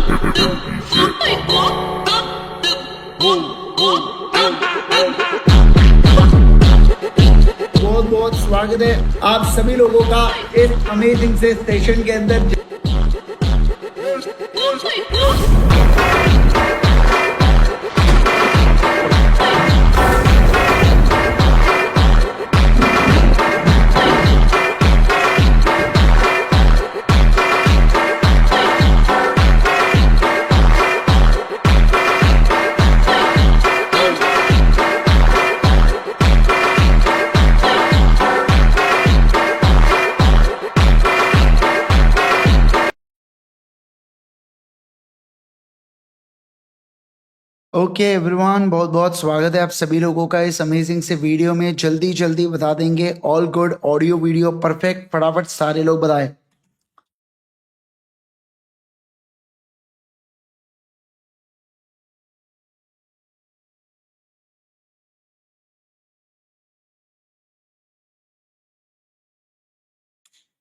बहुत बहुत स्वागत है आप सभी लोगों का इस अमेजिंग से सेशन के अंदर। ओके एवरीवन, बहुत बहुत स्वागत है आप सभी लोगों का इस अमेजिंग से वीडियो में। जल्दी जल्दी बता देंगे all good, audio video perfect, फटाफट सारे लोग बताएं।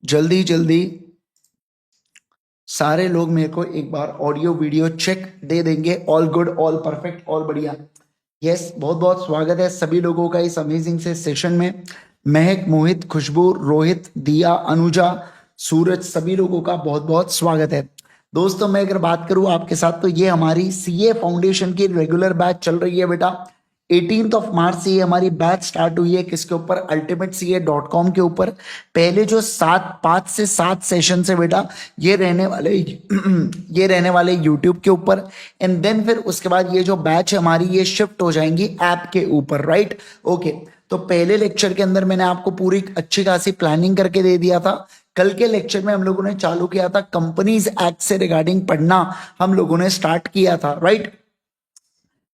जल्दी जल्दी सारे लोग मेरे को एक बार ऑडियो वीडियो चेक दे देंगे। All good, all perfect, all बढ़िया। यस, बहुत बहुत स्वागत है सभी लोगों का इस अमेजिंग से सेशन में। महक, मोहित, खुशबू, रोहित, दिया, अनुजा, सूरज, सभी लोगों का बहुत बहुत स्वागत है। दोस्तों मैं अगर बात करूं आपके साथ तो ये हमारी सीए फाउंडेशन की रेगुलर बैच चल रही है बेटा। 18 मार्च से ये हमारी बैच स्टार्ट हुई है। किसके ऊपर? ultimatec.com के ऊपर। पहले जो 5 से 7 सेशन से बेटा ये रहने वाले ये रहने वाले यूट्यूब के ऊपर। एंड देन फिर उसके बाद ये जो बैच है हमारी ये शिफ्ट हो जाएंगी ऐप के ऊपर, राइट? ओके, तो पहले लेक्चर के अंदर मैंने आपको पूरी अच्छी खासी प्लानिंग करके दे दिया था। कल के लेक्चर में हम लोगों ने चालू किया था कंपनीज एक्ट से रिगार्डिंग पढ़ना, हम लोगों ने स्टार्ट किया था, राइट?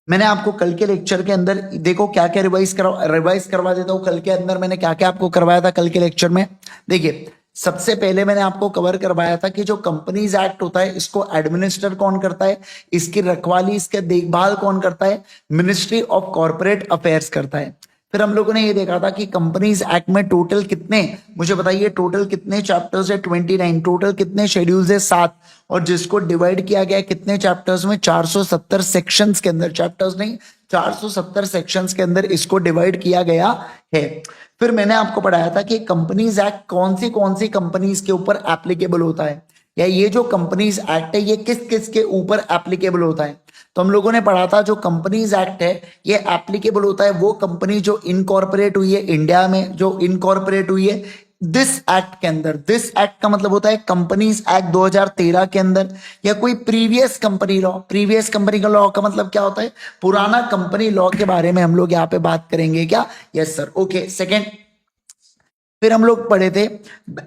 मैंने आपको कल के लेक्चर के अंदर देखो क्या क्या रिवाइज करवा देता हूं। कल के अंदर मैंने क्या क्या आपको करवाया था कल के लेक्चर में। देखिए, सबसे पहले मैंने आपको कवर करवाया था कि जो कंपनीज एक्ट होता है इसको एडमिनिस्टर कौन करता है, इसकी रखवाली, इसके देखभाल कौन करता है? मिनिस्ट्री ऑफ कॉर्पोरेट अफेयर्स करता है। फिर हम लोगों ने ये देखा था कि कंपनीज एक्ट में टोटल कितने, मुझे बताइए टोटल कितने चैप्टर्स है? 29। टोटल कितने शेड्यूल्स है? 7। और जिसको डिवाइड किया गया है कितने चैप्टर्स में? 470 सेक्शंस के अंदर। चैप्टर्स नहीं, 470 सेक्शंस के अंदर इसको डिवाइड किया गया है। फिर मैंने आपको पढ़ाया था कि कंपनीज एक्ट कौन सी कंपनीज के ऊपर एप्लीकेबल होता है, या ये जो कंपनीज एक्ट है ये किस किस के ऊपर एप्लीकेबल होता है। तो हम लोगों ने पढ़ा था जो कंपनीज एक्ट है ये एप्लीकेबल होता है वो कंपनी जो इनकॉर्पोरेट हुई है इंडिया में, जो इनकॉर्पोरेट हुई है दिस एक्ट के अंदर। दिस एक्ट का मतलब होता है कंपनीज एक्ट 2013 के अंदर, या कोई previous company law. Previous company का लॉ का मतलब क्या होता है? पुराना कंपनी लॉ के बारे में हम लोग यहाँ पे बात करेंगे क्या? Yes sir. ओके, सेकेंड, फिर हम लोग पढ़े थे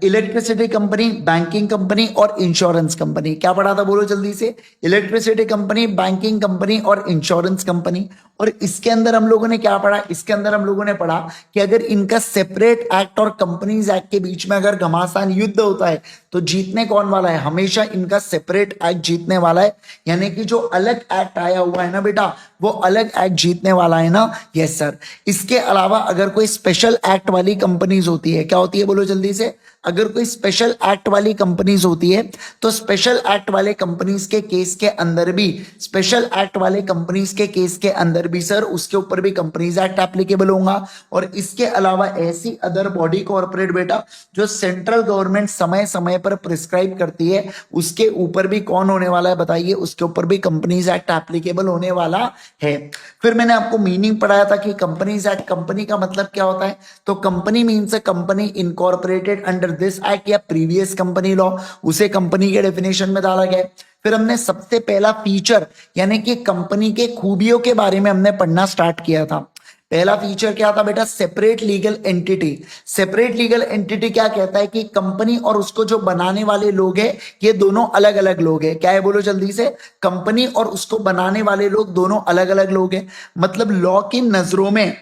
इलेक्ट्रिसिटी कंपनी, बैंकिंग कंपनी और इंश्योरेंस कंपनी। क्या पढ़ा था बोलो जल्दी से? इलेक्ट्रिसिटी कंपनी, बैंकिंग कंपनी और इंश्योरेंस कंपनी। और इसके अंदर हम लोगों ने क्या पढ़ा? इसके अंदर हम लोगों ने पढ़ा कि अगर इनका सेपरेट एक्ट और कंपनीज एक्ट के बीच में अगर घमासान युद्ध होता है तो जीतने कौन वाला है? हमेशा इनका सेपरेट एक्ट जीतने वाला है। यानी कि जो अलग एक्ट आया हुआ है ना बेटा, वो अलग एक्ट जीतने वाला है ना। Yes sir. इसके अलावा अगर कोई स्पेशल एक्ट वाली कंपनीज होती है, क्या होती है बोलो जल्दी से? अगर कोई स्पेशल एक्ट वाली कंपनीज होती है तो स्पेशल एक्ट वाले कंपनीज के केस के अंदर भी, स्पेशल एक्ट वाले कंपनीज के केस के अंदर भी सर उसके ऊपर भी कंपनीज एक्ट एप्लीकेबल होगा। और इसके अलावा ऐसी अदर बॉडी कॉर्पोरेट बेटा जो सेंट्रल गवर्नमेंट समय समय पर प्रिस्क्राइब करती है उसके ऊपर भी कौन होने वाला है बताइए? उसके ऊपर भी कंपनीज एक्ट एप्लीकेबल होने वाला है। फिर मैंने आपको मीनिंग पढ़ाया था कि कंपनीज एक्ट, कंपनी का मतलब क्या होता है? तो company means a company incorporated under this act या प्रीवियस कंपनी लॉ, उसे कंपनी के डेफिनेशन में डाला गया। फिर हमने सबसे पहला फीचर यानी कि कंपनी के खूबियों के बारे में हमने पढ़ना स्टार्ट किया था। पहला फीचर क्या था बेटा? Separate legal entity. Separate legal entity क्या कहता है कि कंपनी और उसको जो बनाने वाले लोग हैं ये दोनों अलग अलग लोग हैं। क्या है बोलो जल्दी से? कंपनी और उसको बनाने वाले लोग दोनों अलग अलग लोग हैं। मतलब लॉ की नजरों में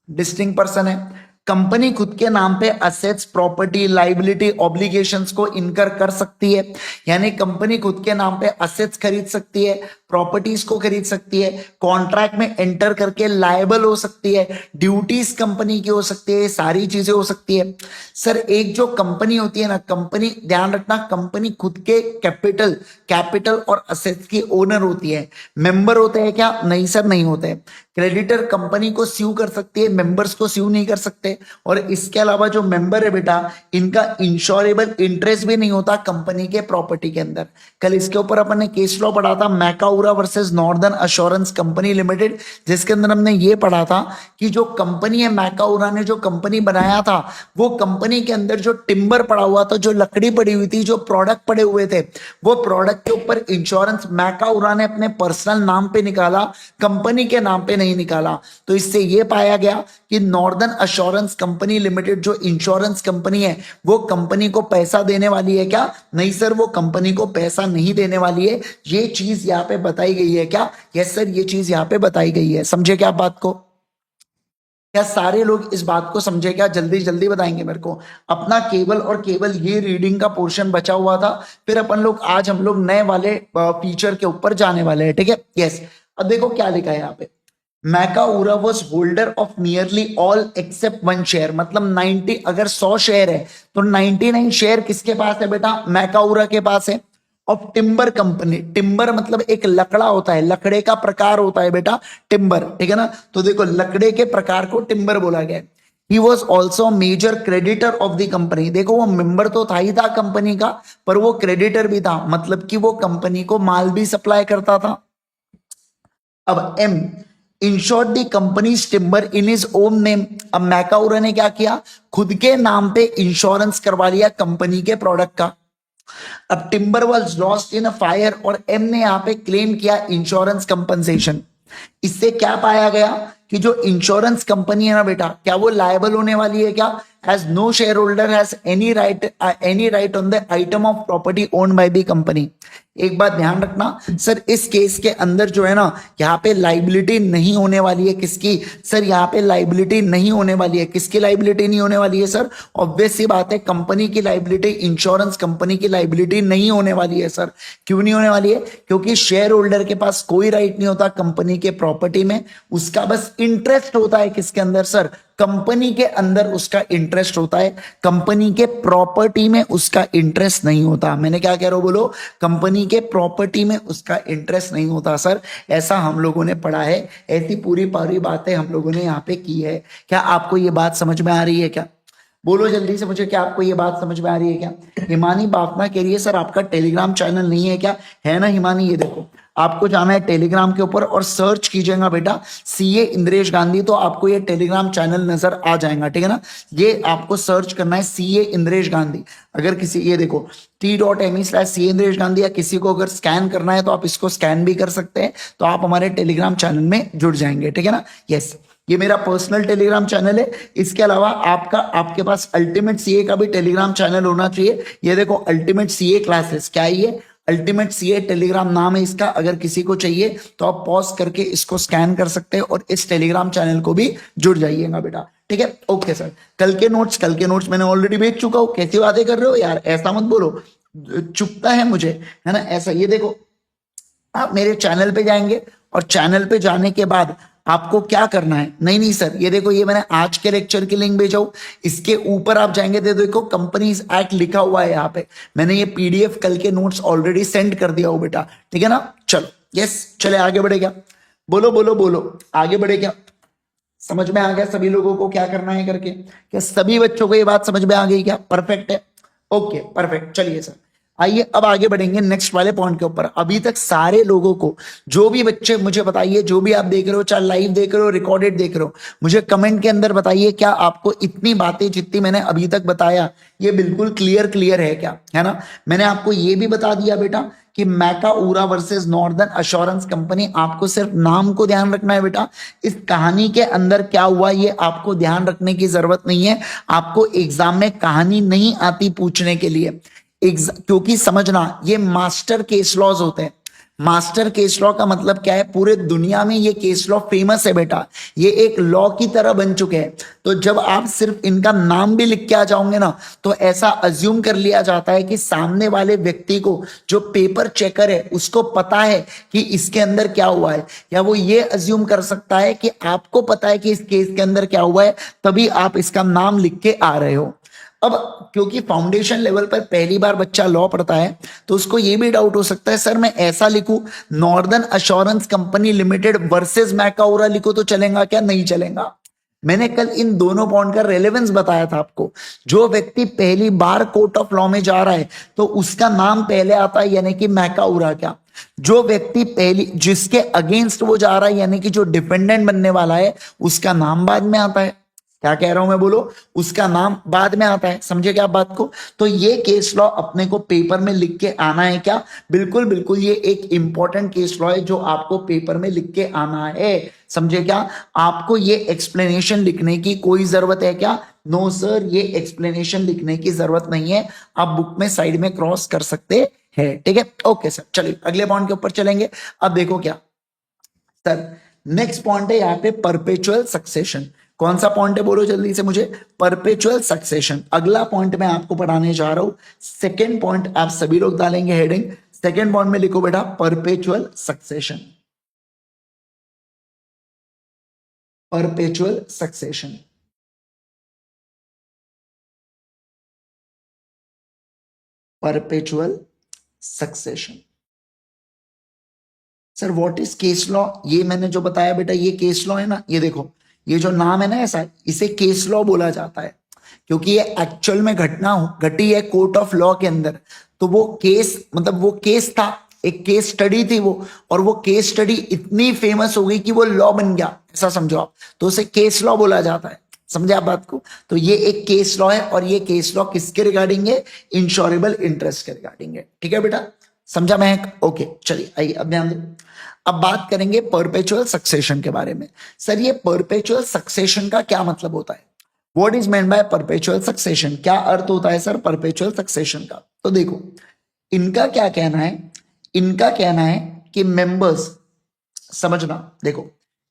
डिस्टिंक्ट पर्सन है। कंपनी खुद के नाम पे असेट्स, प्रॉपर्टी, लाइबिलिटी, ऑब्लिगेशंस को इनकर कर सकती है। यानी कंपनी खुद के नाम पे असेट्स खरीद सकती है, प्रॉपर्टीज को खरीद सकती है, कॉन्ट्रैक्ट में एंटर करके लायबल हो सकती है, ड्यूटीज कंपनी की हो सकती है, सारी चीजें हो सकती है। सर एक जो कंपनी होती है ना, कंपनी ध्यान रखना, कंपनी खुद के कैपिटल और असेट्स की ओनर होती है। मेंबर होते हैं क्या? नहीं सर, नहीं होते। क्रेडिटर कंपनी को स्यू कर सकती है, मेंबर्स को स्यू नहीं कर सकते। और इसके अलावा जो मेंबर है बेटा, इनका इंश्योरेबल इंटरेस्ट भी नहीं होता कंपनी के प्रॉपर्टी के अंदर। कल इसके ऊपर अपन ने केस लॉ पढ़ा था, Macaura versus northern assurance company limited, जिसके अंदर हमने ये पढ़ा था कि जो कंपनी है मैकाउरा ने जो कंपनी बनाया था, वो कंपनी के अंदर जो टिम्बर पड़ा हुआ था, जो लकड़ी पड़ी हुई थी, जो प्रोडक्ट पड़े हुए थे, वो प्रोडक्ट के ऊपर इंश्योरेंस मैकाउरा ने अपने पर्सनल नाम पे निकाला, कंपनी के नाम पे नहीं निकाला। तो इससे ये पाया गया कि नॉर्दर्न अश्योरेंस कंपनी लिमिटेड जो इंश्योरेंस कंपनी है, वो कंपनी को पैसा देने वाली है क्या? नहीं सर, वो कंपनी को पैसा नहीं देने वाली है। ये चीज यहां पे बताई गई है क्या? यस सर, ये चीज यहां पे बताई गई है। समझे क्या बात को? क्या सारे लोग इस बात को समझे क्या? जल्दी जल्दी बताएंगे मेरे को। अपना केवल और केवल ये रीडिंग का पोर्शन बचा हुआ था, फिर अपन लोग आज हम लोग नए वाले फीचर के ऊपर जाने वाले हैं, ठीक है? यस। अब देखो क्या लिखा है यहाँ पे, Macaura was holder of nearly all except one share. मतलब 90, अगर 100 शेयर है तो 99 शेयर किसके पास है बेटा? मैकाउरा के पास है। ऑफ टिम्बर कंपनी, टिम्बर मतलब एक लकड़ा होता है, लकड़े का प्रकार होता है बेटा टिम्बर, ठीक है ना? तो देखो लकड़े के प्रकार को टिम्बर बोला गया। He was also major creditor of the company. देखो वो मेंबर तो था ही था कंपनी का, पर वो क्रेडिटर भी था, मतलब कि वो कंपनी को माल भी सप्लाई करता था। अब M insured the company's timber in his own name. अब मैकाउरा ने क्या किया? खुद के नाम पे इंश्योरेंस करवा लिया कंपनी के प्रोडक्ट का। अब timber was lost in a fire, और एम ने यहां पे क्लेम किया इंश्योरेंस कंपनसेशन। इससे क्या पाया गया कि जो इंश्योरेंस कंपनी है ना बेटा, क्या वो लायबल होने वाली है क्या? As no shareholder has any right on the item of property owned by the company। एक बात ध्यान रखना सर, इस केस के अंदर जो है ना, यहाँ पे लाइबिलिटी नहीं होने वाली है। किसकी सर? यहाँ पे लाइबिलिटी नहीं होने वाली है। किसकी लाइबिलिटी नहीं होने वाली है सर? ऑब्वियस सी बात है, कंपनी की लाइबिलिटी, इंश्योरेंस कंपनी की लाइबिलिटी नहीं होने वाली है सर। क्यों नहीं होने वाली है? क्योंकि शेयर होल्डर के पास कोई राइट नहीं होता कंपनी के प्रॉपर्टी में, उसका बस इंटरेस्ट होता है। किसके अंदर सर? कंपनी के अंदर उसका इंटरेस्ट होता है, कंपनी के प्रॉपर्टी में उसका इंटरेस्ट नहीं होता। मैंने क्या कह रहा हूं बोलो? कंपनी के प्रॉपर्टी में उसका इंटरेस्ट नहीं होता सर। ऐसा हम लोगों ने पढ़ा है, ऐसी पूरी पूरी बातें हम लोगों ने यहाँ पे की है। क्या आपको ये बात समझ में आ रही है क्या? बोलो जल्दी से मुझे, क्या आपको ये बात समझ में आ रही है क्या? हिमानी बाफना कह रही है सर आपका टेलीग्राम चैनल नहीं है क्या? है ना हिमानी, ये देखो आपको जाना है टेलीग्राम के ऊपर और सर्च कीजिएगा बेटा सीए इंद्रेश गांधी, तो आपको ये टेलीग्राम चैनल नजर आ जाएगा, ठीक है ना? ये आपको सर्च करना है सीए इंद्रेश गांधी। अगर किसी, ये देखो t.me/CA इंद्रेश गांधी, या किसी को अगर स्कैन करना है तो आप इसको स्कैन भी कर सकते हैं, तो आप हमारे टेलीग्राम चैनल में जुड़ जाएंगे, ठीक है ना? यस, ये मेरा पर्सनल टेलीग्राम चैनल है। इसके अलावा आपके पास अल्टीमेट सीए का भी टेलीग्राम चैनल होना चाहिए। ये देखो अल्टीमेट सीए क्लासेस, क्या है ये? अल्टीमेट सीए टेलीग्राम नाम है इसका। अगर किसी को चाहिए तो आप पॉज करके इसको स्कैन कर सकते हैं और इस टेलीग्राम चैनल को भी जुड़ जाइएगा बेटा, ठीक है? ओके सर, कल के नोट्स मैंने ऑलरेडी भेज चुका हूं। कैसी बातें कर रहे हो यार, ऐसा मत बोलो, चुपता है मुझे, है ना? ऐसा, ये देखो आप मेरे चैनल पे जाएंगे और चैनल पे जाने के बाद आपको क्या करना है? नहीं सर, ये देखो, ये मैंने आज के लेक्चर की लिंक भेजा हूं, इसके ऊपर आप जाएंगे तो देखो कंपनीज एक्ट लिखा हुआ है यहाँ पे। मैंने ये पीडीएफ कल के नोट्स ऑलरेडी सेंड कर दिया हो बेटा, ठीक है ना? चलो यस, चले आगे बढ़े क्या? बोलो बोलो बोलो, आगे बढ़े क्या? समझ में आ गया सभी लोगों को क्या करना है करके? क्या सभी बच्चों को ये बात समझ में आ गई क्या? परफेक्ट है, ओके परफेक्ट। चलिए सर, आइए अब आगे बढ़ेंगे नेक्स्ट वाले पॉइंट के ऊपर। अभी तक सारे लोगों को, जो भी बच्चे, मुझे बताइए, जो भी आप देख रहे हो, चाहे लाइव देख रहे हो रिकॉर्डेड देख रहे हो, मुझे कमेंट के अंदर बताइए, क्या आपको इतनी बातें जितनी मैंने अभी तक बताया ये बिल्कुल क्लियर है क्या? है ना? मैंने आपको ये भी बता दिया बेटा कि मैकाउरा वर्सेस नॉर्दर्न अश्योरेंस कंपनी, आपको सिर्फ नाम को ध्यान रखना है बेटा। इस कहानी के अंदर क्या हुआ ये आपको ध्यान रखने की जरूरत नहीं है। आपको एग्जाम में कहानी नहीं आती पूछने के लिए, क्योंकि समझना, ये मास्टर केस लॉज होते हैं। मास्टर केस लॉ का मतलब क्या है, पूरे दुनिया में ये केस लॉ फेमस है बेटा, ये एक लॉ की तरह बन चुके हैं। तो जब आप सिर्फ इनका नाम भी लिख के आ जाओगे ना, तो ऐसा अज्यूम कर लिया जाता है कि सामने वाले व्यक्ति को, जो पेपर चेकर है, उसको पता है कि इसके अंदर क्या हुआ है, या वो ये अज्यूम कर सकता है कि आपको पता है कि इस केस के अंदर क्या हुआ है, तभी आप इसका नाम लिख के आ रहे हो। अब क्योंकि फाउंडेशन लेवल पर पहली बार बच्चा लॉ पढ़ता है, तो उसको ये भी डाउट हो सकता है, सर मैं ऐसा लिखूं, northern assurance company limited versus Macaura लिखो तो चलेगा क्या? नहीं चलेगा। मैंने कल इन दोनों पॉइंट का रेलेवेंस बताया था आपको। जो व्यक्ति पहली बार कोर्ट ऑफ लॉ में जा रहा है तो उसका नाम पहले आता है, यानी कि मैकाउरा। क्या, जो व्यक्ति पहली, जिसके अगेंस्ट वो जा रहा है, यानी कि जो डिपेंडेंट बनने वाला है, उसका नाम बाद में आता है। क्या कह रहा हूं मैं, बोलो, उसका नाम बाद में आता है। समझे क्या आप बात को? तो ये केस लॉ अपने को पेपर में लिख के आना है। क्या, बिल्कुल बिल्कुल, ये एक इंपॉर्टेंट केस लॉ है जो आपको पेपर में लिख के आना है। समझे क्या? आपको ये एक्सप्लेनेशन लिखने की कोई जरूरत है क्या? नो सर, ये एक्सप्लेनेशन लिखने की जरूरत नहीं है, आप बुक में साइड में क्रॉस कर सकते हैं। ठीक है, ओके सर, चलिए अगले पॉइंट के ऊपर चलेंगे। अब देखो क्या सर, नेक्स्ट पॉइंट है यहाँ पे परपेचुअल सक्सेशन। कौन सा पॉइंट है, बोलो जल्दी से मुझे। परपेचुअल सक्सेशन, अगला पॉइंट मैं आपको पढ़ाने जा रहा हूं। सेकेंड पॉइंट आप सभी लोग डालेंगे हेडिंग, सेकेंड पॉइंट में लिखो बेटा perpetual succession. Perpetual succession, perpetual succession. Sir what is case law? ये मैंने जो बताया बेटा, ये केस लॉ है ना। ये देखो, ये जो नाम है ना ऐसा, इसे केस लॉ बोला जाता है, क्योंकि ये एक्चुअल में घटना घटी है कोर्ट ऑफ लॉ के अंदर। तो वो केस, मतलब वो केस था, एक केस स्टडी थी वो, और वो केस स्टडी इतनी फेमस हो गई कि वो लॉ बन गया, ऐसा समझो आप। तो उसे केस लॉ बोला जाता है। समझे आप बात को? तो ये एक केस लॉ है, और ये केस लॉ किसके रिगार्डिंग है? इंश्योरेबल इंटरेस्ट के रिगार्डिंग है। ठीक है बेटा, समझा महक? ओके, चलिए आइए अब ध्यान दो। अब बात करेंगे परपेचुअल सक्सेशन के बारे में। सर ये परपेचुअल सक्सेशन का क्या मतलब होता है? What is meant by perpetual succession? क्या अर्थ होता है सर परपेचुअल सक्सेशन का? तो देखो, इनका क्या कहना है, इनका कहना है कि मेंबर्स, समझना, देखो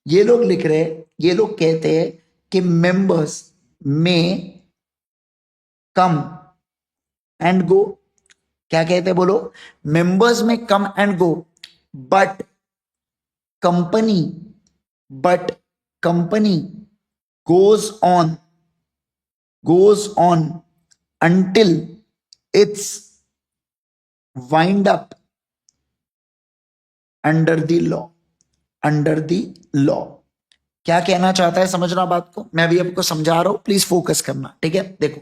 ये लोग लिख रहे हैं, ये लोग कहते हैं कि मेंबर्स में कम एंड गो। क्या कहते हैं बोलो? मेंबर्स में come and go, but company, but company goes on until it's wind up under the law, under the law। क्या कहना चाहता है, समझना बात को, मैं भी आपको समझा रहा हूं, प्लीज फोकस करना। ठीक है, देखो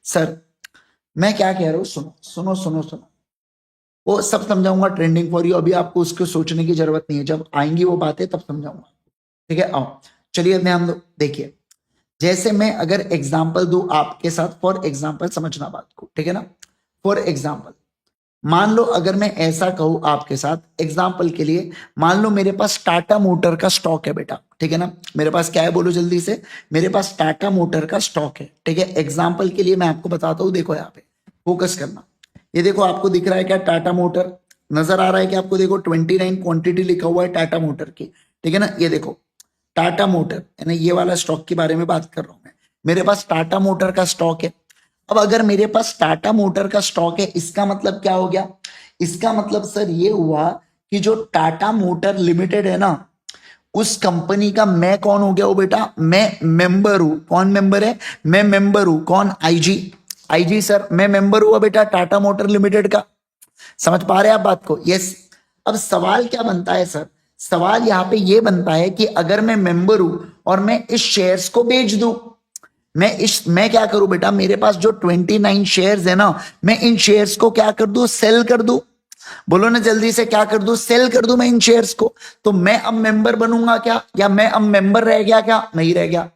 सर मैं क्या कह रहा हूं, सुनो सुनो सुनो सुनो, वो सब समझाऊंगा ट्रेंडिंग फॉर यू, अभी आपको उसको सोचने की जरूरत नहीं है, जब आएंगी वो बातें तब समझाऊंगा। ठीक है, आओ चलिए ध्यान दो। देखिए, जैसे मैं अगर एग्जाम्पल दूं आपके साथ, फॉर एग्जाम्पल, समझना बात को, ठीक है ना। फॉर एग्जाम्पल, मान लो अगर मैं ऐसा कहूं आपके साथ एग्जाम्पल के लिए, मान लो मेरे पास टाटा मोटर का स्टॉक है बेटा। ठीक है ना, मेरे पास क्या है, बोलो जल्दी से। मेरे पास टाटा मोटर का स्टॉक है। ठीक है, एग्जाम्पल के लिए मैं आपको बताता हूं, देखो यहाँ पे फोकस करना। ये देखो, आपको दिख रहा है क्या टाटा मोटर? नजर आ रहा है कि आपको? देखो 29 क्वांटिटी लिखा हुआ है टाटा मोटर की। ठीक है ना, ये देखो टाटा मोटर, यानी ये वाला स्टॉक के बारे में बात कर रहा हूं मैं। मेरे पास टाटा मोटर का स्टॉक है। अब अगर मेरे पास टाटा मोटर का स्टॉक है, इसका मतलब क्या हो गया? इसका मतलब सर ये हुआ कि जो टाटा मोटर लिमिटेड है ना, उस कंपनी का मैं कौन हो गया हूं बेटा? मैं मेंबर हूं। कौन मेंबर है? मैं मेंबर हूं। कौन? आईजी। आईजी सर, मैं मेंबर हुआ बेटा टाटा मोटर लिमिटेड का। समझ पा रहे हैं आप बात को? यस। अब सवाल क्या बनता है सर? सवाल यहां पे ये बनता है कि अगर मैं मेंबर हूं और मैं इस शेयर्स को बेच दूं, मैं क्या करूं बेटा? मेरे पास जो 29 शेयर्स है ना, मैं इन शेयर्स को क्या कर दूं? सेल कर दूं। बोलो ना जल्दी से, क्या कर दूं? सेल कर दूं मैं इन शेयर्स को। तो मैं अब मेंबर बनूंगा क्या, या मैं अब मेंबर रह गया क्या? नहीं रह गया।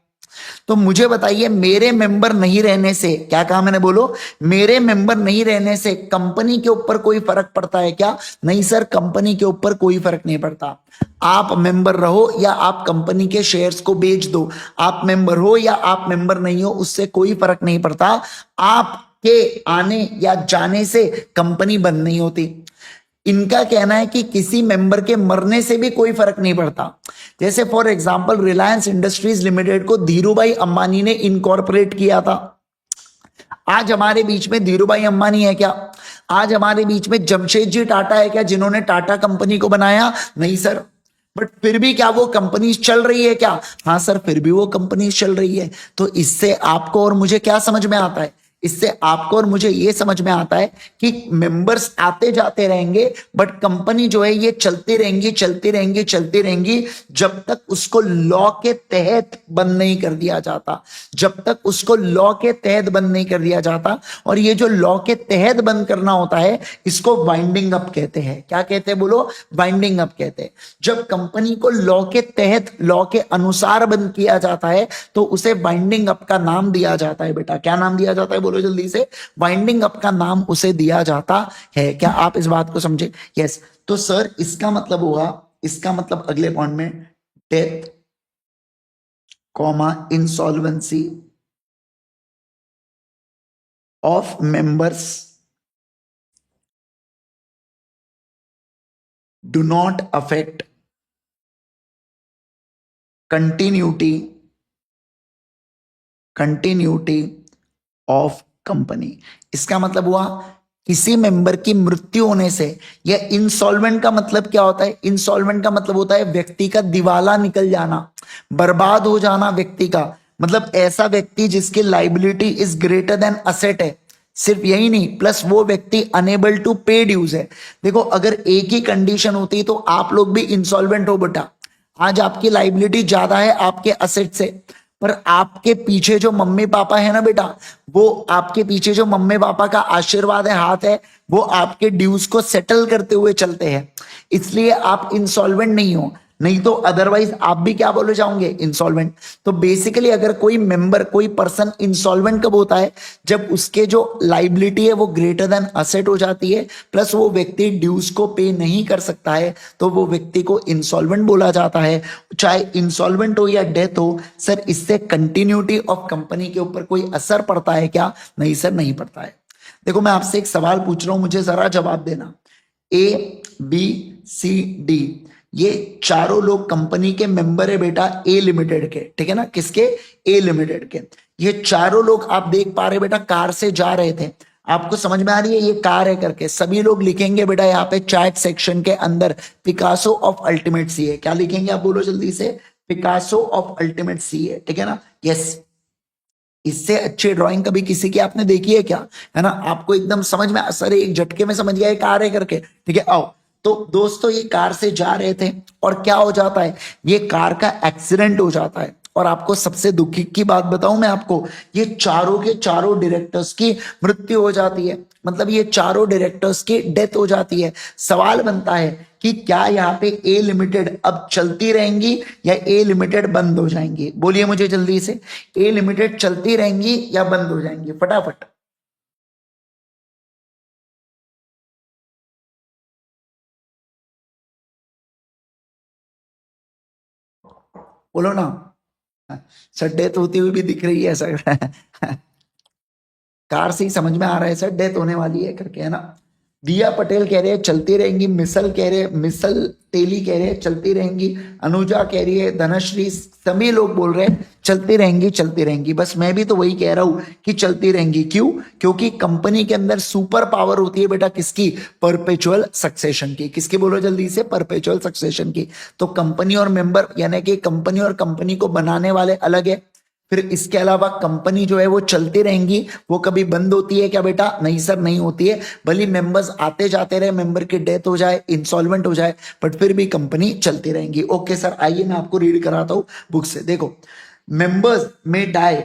तो मुझे बताइए, मेरे मेंबर नहीं रहने से, क्या कहा मैंने, बोलो, मेरे मेंबर नहीं रहने से कंपनी के ऊपर कोई फर्क पड़ता है क्या? नहीं सर, कंपनी के ऊपर कोई फर्क नहीं पड़ता। आप मेंबर रहो या आप कंपनी के शेयर्स को बेच दो, आप मेंबर हो या आप मेंबर नहीं हो, उससे कोई फर्क नहीं पड़ता। आपके आने या जाने से कंपनी बंद नहीं होती। इनका कहना है कि किसी मेंबर के मरने से भी कोई फर्क नहीं पड़ता। जैसे for example Reliance industries limited को धीरूभाई अंबानी ने इनकॉर्पोरेट किया था। आज हमारे बीच में धीरूभाई अंबानी है क्या? आज हमारे बीच में जमशेद जी टाटा है क्या, जिन्होंने टाटा कंपनी को बनाया? नहीं सर। बट फिर भी क्या वो कंपनी चल रही है क्या? हाँ सर, फिर भी वो कंपनी चल रही है। तो इससे आपको और मुझे क्या समझ में आता है? इससे आपको और मुझे ये समझ में आता है कि मेंबर्स आते जाते रहेंगे, बट कंपनी जो है ये चलती रहेंगी, चलती रहेंगी, चलती रहेंगी, जब तक उसको लॉ के तहत बंद नहीं कर दिया जाता। जब तक उसको लॉ के तहत बंद नहीं कर दिया जाता। और ये जो लॉ के तहत बंद करना होता है, इसको वाइंडिंग अप कहते हैं। क्या कहते हैं बोलो? वाइंडिंग अप कहते हैं। जब कंपनी को लॉ के तहत, लॉ के अनुसार बंद किया जाता है, तो उसे वाइंडिंग अप का नाम दिया जाता है। बेटा क्या नाम दिया जाता है बोलो जल्दी से? वाइंडिंग अप का नाम उसे दिया जाता है। क्या आप इस बात को समझे? यस। तो सर इसका मतलब हुआ, इसका मतलब अगले पॉइंट में death comma insolvency of members do not affect continuity of company. इसका मतलब हुआ किसी मेंबर की मृत्यु होने से, या इंसॉल्वेंट का मतलब क्या होता है? इंसॉल्वेंट का मतलब होता है व्यक्ति का दिवाला निकल जाना, बर्बाद हो जाना व्यक्ति का। मतलब ऐसा व्यक्ति जिसकी liability is greater than asset है। सिर्फ यही नहीं, प्लस वो व्यक्ति अनेबल टू पे ड्यूज है। देखो अगर एक ही कंडीशन होती तो आप लोग भी इंसॉल्वेंट हो बेटा। आज आपकी लाइबिलिटी ज्यादा है आपके असेट से, पर आपके पीछे जो मम्मी पापा है ना बेटा, वो आपके पीछे जो मम्मी पापा का आशीर्वाद है, हाथ है, वो आपके ड्यूज को सेटल करते हुए चलते हैं। इसलिए आप इंसॉल्वेंट नहीं हो, नहीं तो अदरवाइज आप भी क्या बोले जाओगे? इंसॉल्वेंट। तो बेसिकली अगर कोई मेंबर, कोई पर्सन इंसॉल्वेंट कब होता है? जब उसके जो लाइबिलिटी है वो ग्रेटर देन असेट हो जाती है, प्लस वो व्यक्ति ड्यूज को पे नहीं कर सकता है, तो वो व्यक्ति को इंसॉल्वेंट बोला जाता है। चाहे इंसॉल्वेंट हो या डेथ हो। सर इससे कंटिन्यूटी ऑफ कंपनी के ऊपर कोई असर पड़ता है क्या? नहीं सर, नहीं पड़ता है। देखो मैं आपसे एक सवाल पूछ रहा हूं, मुझे जरा जवाब देना। ए बी सी डी, ये चारों लोग कंपनी के मेंबर है बेटा, ए लिमिटेड के, ठीक है ना? किसके? ए लिमिटेड के। ये चारों लोग आप देख पा रहे बेटा, कार से जा रहे थे। आपको समझ में आ रही है ये कार है करके? सभी लोग लिखेंगे बेटा यहाँ पे चैट सेक्शन के अंदर, पिकासो ऑफ अल्टीमेट सी है। क्या लिखेंगे आप बोलो जल्दी से? पिकासो ऑफ अल्टीमेट सी है, ठीक है ना? यस। इससे अच्छी ड्राइंग कभी किसी की आपने देखी है क्या? है ना? आपको एकदम समझ में, सर एक झटके में समझ गया कार है करके, ठीक है? आओ। तो दोस्तों ये कार से जा रहे थे और क्या हो जाता है? ये कार का एक्सीडेंट हो जाता है। और आपको सबसे दुखी की बात बताऊं मैं आपको, ये चारों के चारों डायरेक्टर्स की मृत्यु हो जाती है। मतलब ये चारों डायरेक्टर्स की डेथ हो जाती है। सवाल बनता है कि क्या यहाँ पे ए लिमिटेड अब चलती रहेंगी या ए लिमिटेड बंद हो जाएंगी? बोलिए मुझे जल्दी से, ए लिमिटेड चलती रहेंगी या बंद हो जाएंगी? फटाफट बोलो ना। सर डेथ होती हुई भी दिख रही है सर। कार से ही समझ में आ रहा है सर डेथ होने वाली है करके, है ना? दिया पटेल कह रहे हैं चलती रहेंगी, मिसल कह रहे हैं, मिसल तेली कह रहे हैं चलती रहेंगी, अनुजा कह रही है, धनश्री, सभी लोग बोल रहे हैं चलती रहेंगी, चलती रहेंगी। बस मैं भी तो वही कह रहा हूं कि चलती रहेंगी। क्यों? क्योंकि कंपनी के अंदर सुपर पावर होती है बेटा, किसकी? परपेचुअल सक्सेशन की। किसकी बोलो जल्दी से? परपेचुअल सक्सेशन की। तो कंपनी और मेंबर, यानी कि कंपनी और कंपनी को बनाने वाले अलग है। फिर इसके अलावा कंपनी जो है वो चलती रहेंगी, वो कभी बंद होती है क्या बेटा? नहीं सर, नहीं होती है। भले मेंबर्स आते जाते रहे, मेंबर की डेथ हो जाए, इंसॉल्वेंट हो जाए, बट फिर भी कंपनी चलती रहेंगी। ओके सर, आइए मैं आपको रीड कराता हूं बुक से। देखो, मेंबर्स में die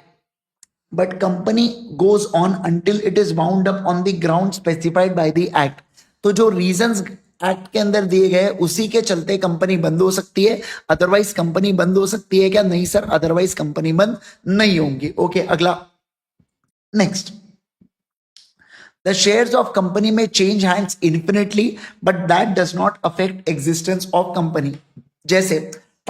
but company goes on until it is wound up on the ground specified by the act। तो जो रीजंस एक्ट के अंदर दिए गए उसी के चलते कंपनी बंद हो सकती है, अदरवाइज कंपनी बंद हो सकती है क्या? नहीं सर, अदरवाइज कंपनी बंद नहीं होंगी। ओके अगला, next. The shares of company may change hands infinitely, but that does not affect existence of company। जैसे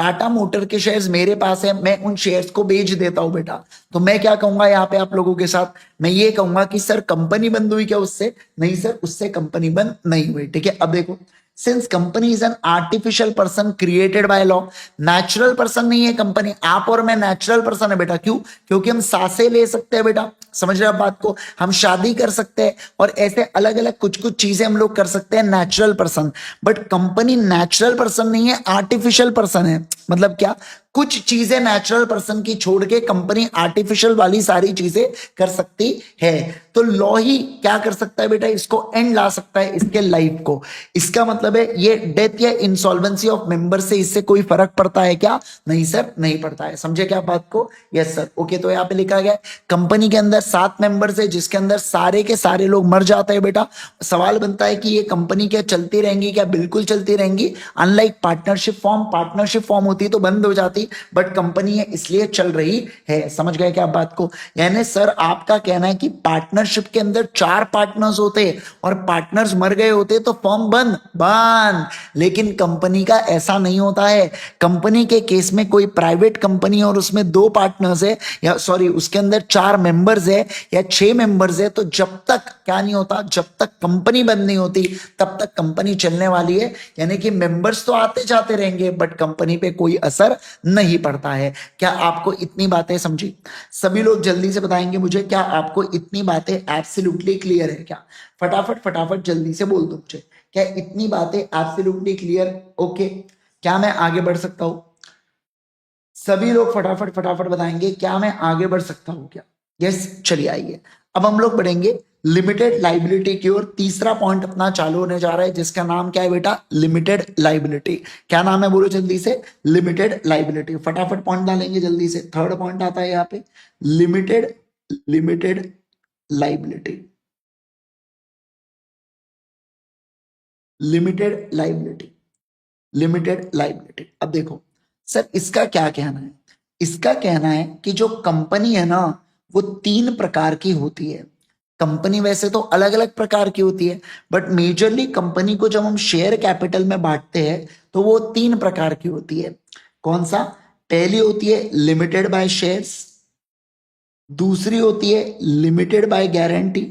टाटा मोटर के शेयर्स मेरे पास है, मैं उन शेयर्स को बेच देता हूं बेटा, तो मैं क्या कहूंगा यहाँ पे आप लोगों के साथ, मैं ये कहूंगा कि सर कंपनी बंद हुई क्या उससे? नहीं सर, उससे कंपनी बंद नहीं हुई। ठीक है, अब देखो, since company is an artificial person created by law, natural person नहीं है कंपनी, आप और मैं नेचुरल पर्सन है बेटा। क्यों? क्योंकि हम सांसें ले सकते हैं बेटा, समझ रहे हैं आप बात को, हम शादी कर सकते हैं और ऐसे अलग अलग कुछ कुछ चीजें हम लोग कर सकते हैं, natural person. But company natural person नहीं है, आर्टिफिशियल पर्सन है। मतलब क्या? कुछ चीजें नेचुरल पर्सन की छोड़ के कंपनी आर्टिफिशियल वाली सारी चीजें कर सकती है। तो लॉ ही क्या कर सकता है बेटा? इसको एंड ला सकता है, इसके लाइफ को। इसका मतलब है ये डेथ या इंसॉल्वेंसी ऑफ मेंबर से इससे कोई फर्क पड़ता है क्या? नहीं सर, नहीं पड़ता है। समझे क्या बात को? Yes sir. ओके, तो यहाँ पे लिखा गया कंपनी के अंदर 7 मेंबर्स है, जिसके अंदर सारे के सारे लोग मर जाते हैं बेटा। सवाल बनता है कि ये कंपनी क्या चलती रहेंगी? क्या बिल्कुल चलती रहेंगी? अनलाइक पार्टनरशिप फॉर्म होती तो बंद हो जाती, बट कंपनी है इसलिए चल रही है। समझ गए क्या आप बात को? यानी सर आपका कहना है कि पार्टनरशिप के अंदर 4 पार्टनर्स होते और पार्टनर्स मर गए होते तो फॉर्म बंद बंद, लेकिन कंपनी का ऐसा नहीं होता है। कंपनी के केस में कोई प्राइवेट कंपनी और उसमें 2 पार्टनर्स है, या सॉरी उसके अंदर 4 मेंबर्स है या 6 मेंबर्स है, तो जब तक क्या नहीं होता, जब तक कंपनी बंद नहीं होती तब तक कंपनी चलने वाली है। यानी कि मेंबर्स तो आते जाते रहेंगे बट कंपनी पे कोई असर नहीं पड़ता है। क्या आपको इतनी बातें समझी? सभी लोग जल्दी से बताएंगे मुझे, क्या आपको इतनी बातें एब्सोल्युटली क्लियर है क्या? फटाफट फटाफट जल्दी से बोल दो मुझे, क्या इतनी बातें एब्सोल्युटली क्लियर? ओके, क्या मैं आगे बढ़ सकता हूं? सभी लोग फटाफट फटाफट बताएंगे, क्या मैं आगे बढ़ सकता हूं क्या? यस, चलिए आइए अब हम लोग बढ़ेंगे लिमिटेड लाइबिलिटी की ओर। तीसरा पॉइंट अपना चालू होने जा रहा है, जिसका नाम क्या है बेटा? Limited liability. क्या नाम है बोलो जल्दी से? Limited liability. फटाफट पॉइंट डालेंगे जल्दी से। थर्ड पॉइंट आता है यहाँ पे, limited limited liability. Limited liability, limited liability. अब देखो सर, इसका क्या कहना है? इसका कहना है कि जो कंपनी है ना, वो 3 प्रकार की होती है। कंपनी वैसे तो अलग अलग प्रकार की होती है, बट मेजरली कंपनी को जब हम शेयर कैपिटल में बांटते हैं तो वो 3 प्रकार की होती है। कौन सा? पहली होती है लिमिटेड बाय शेयर्स, दूसरी होती है लिमिटेड बाय गारंटी,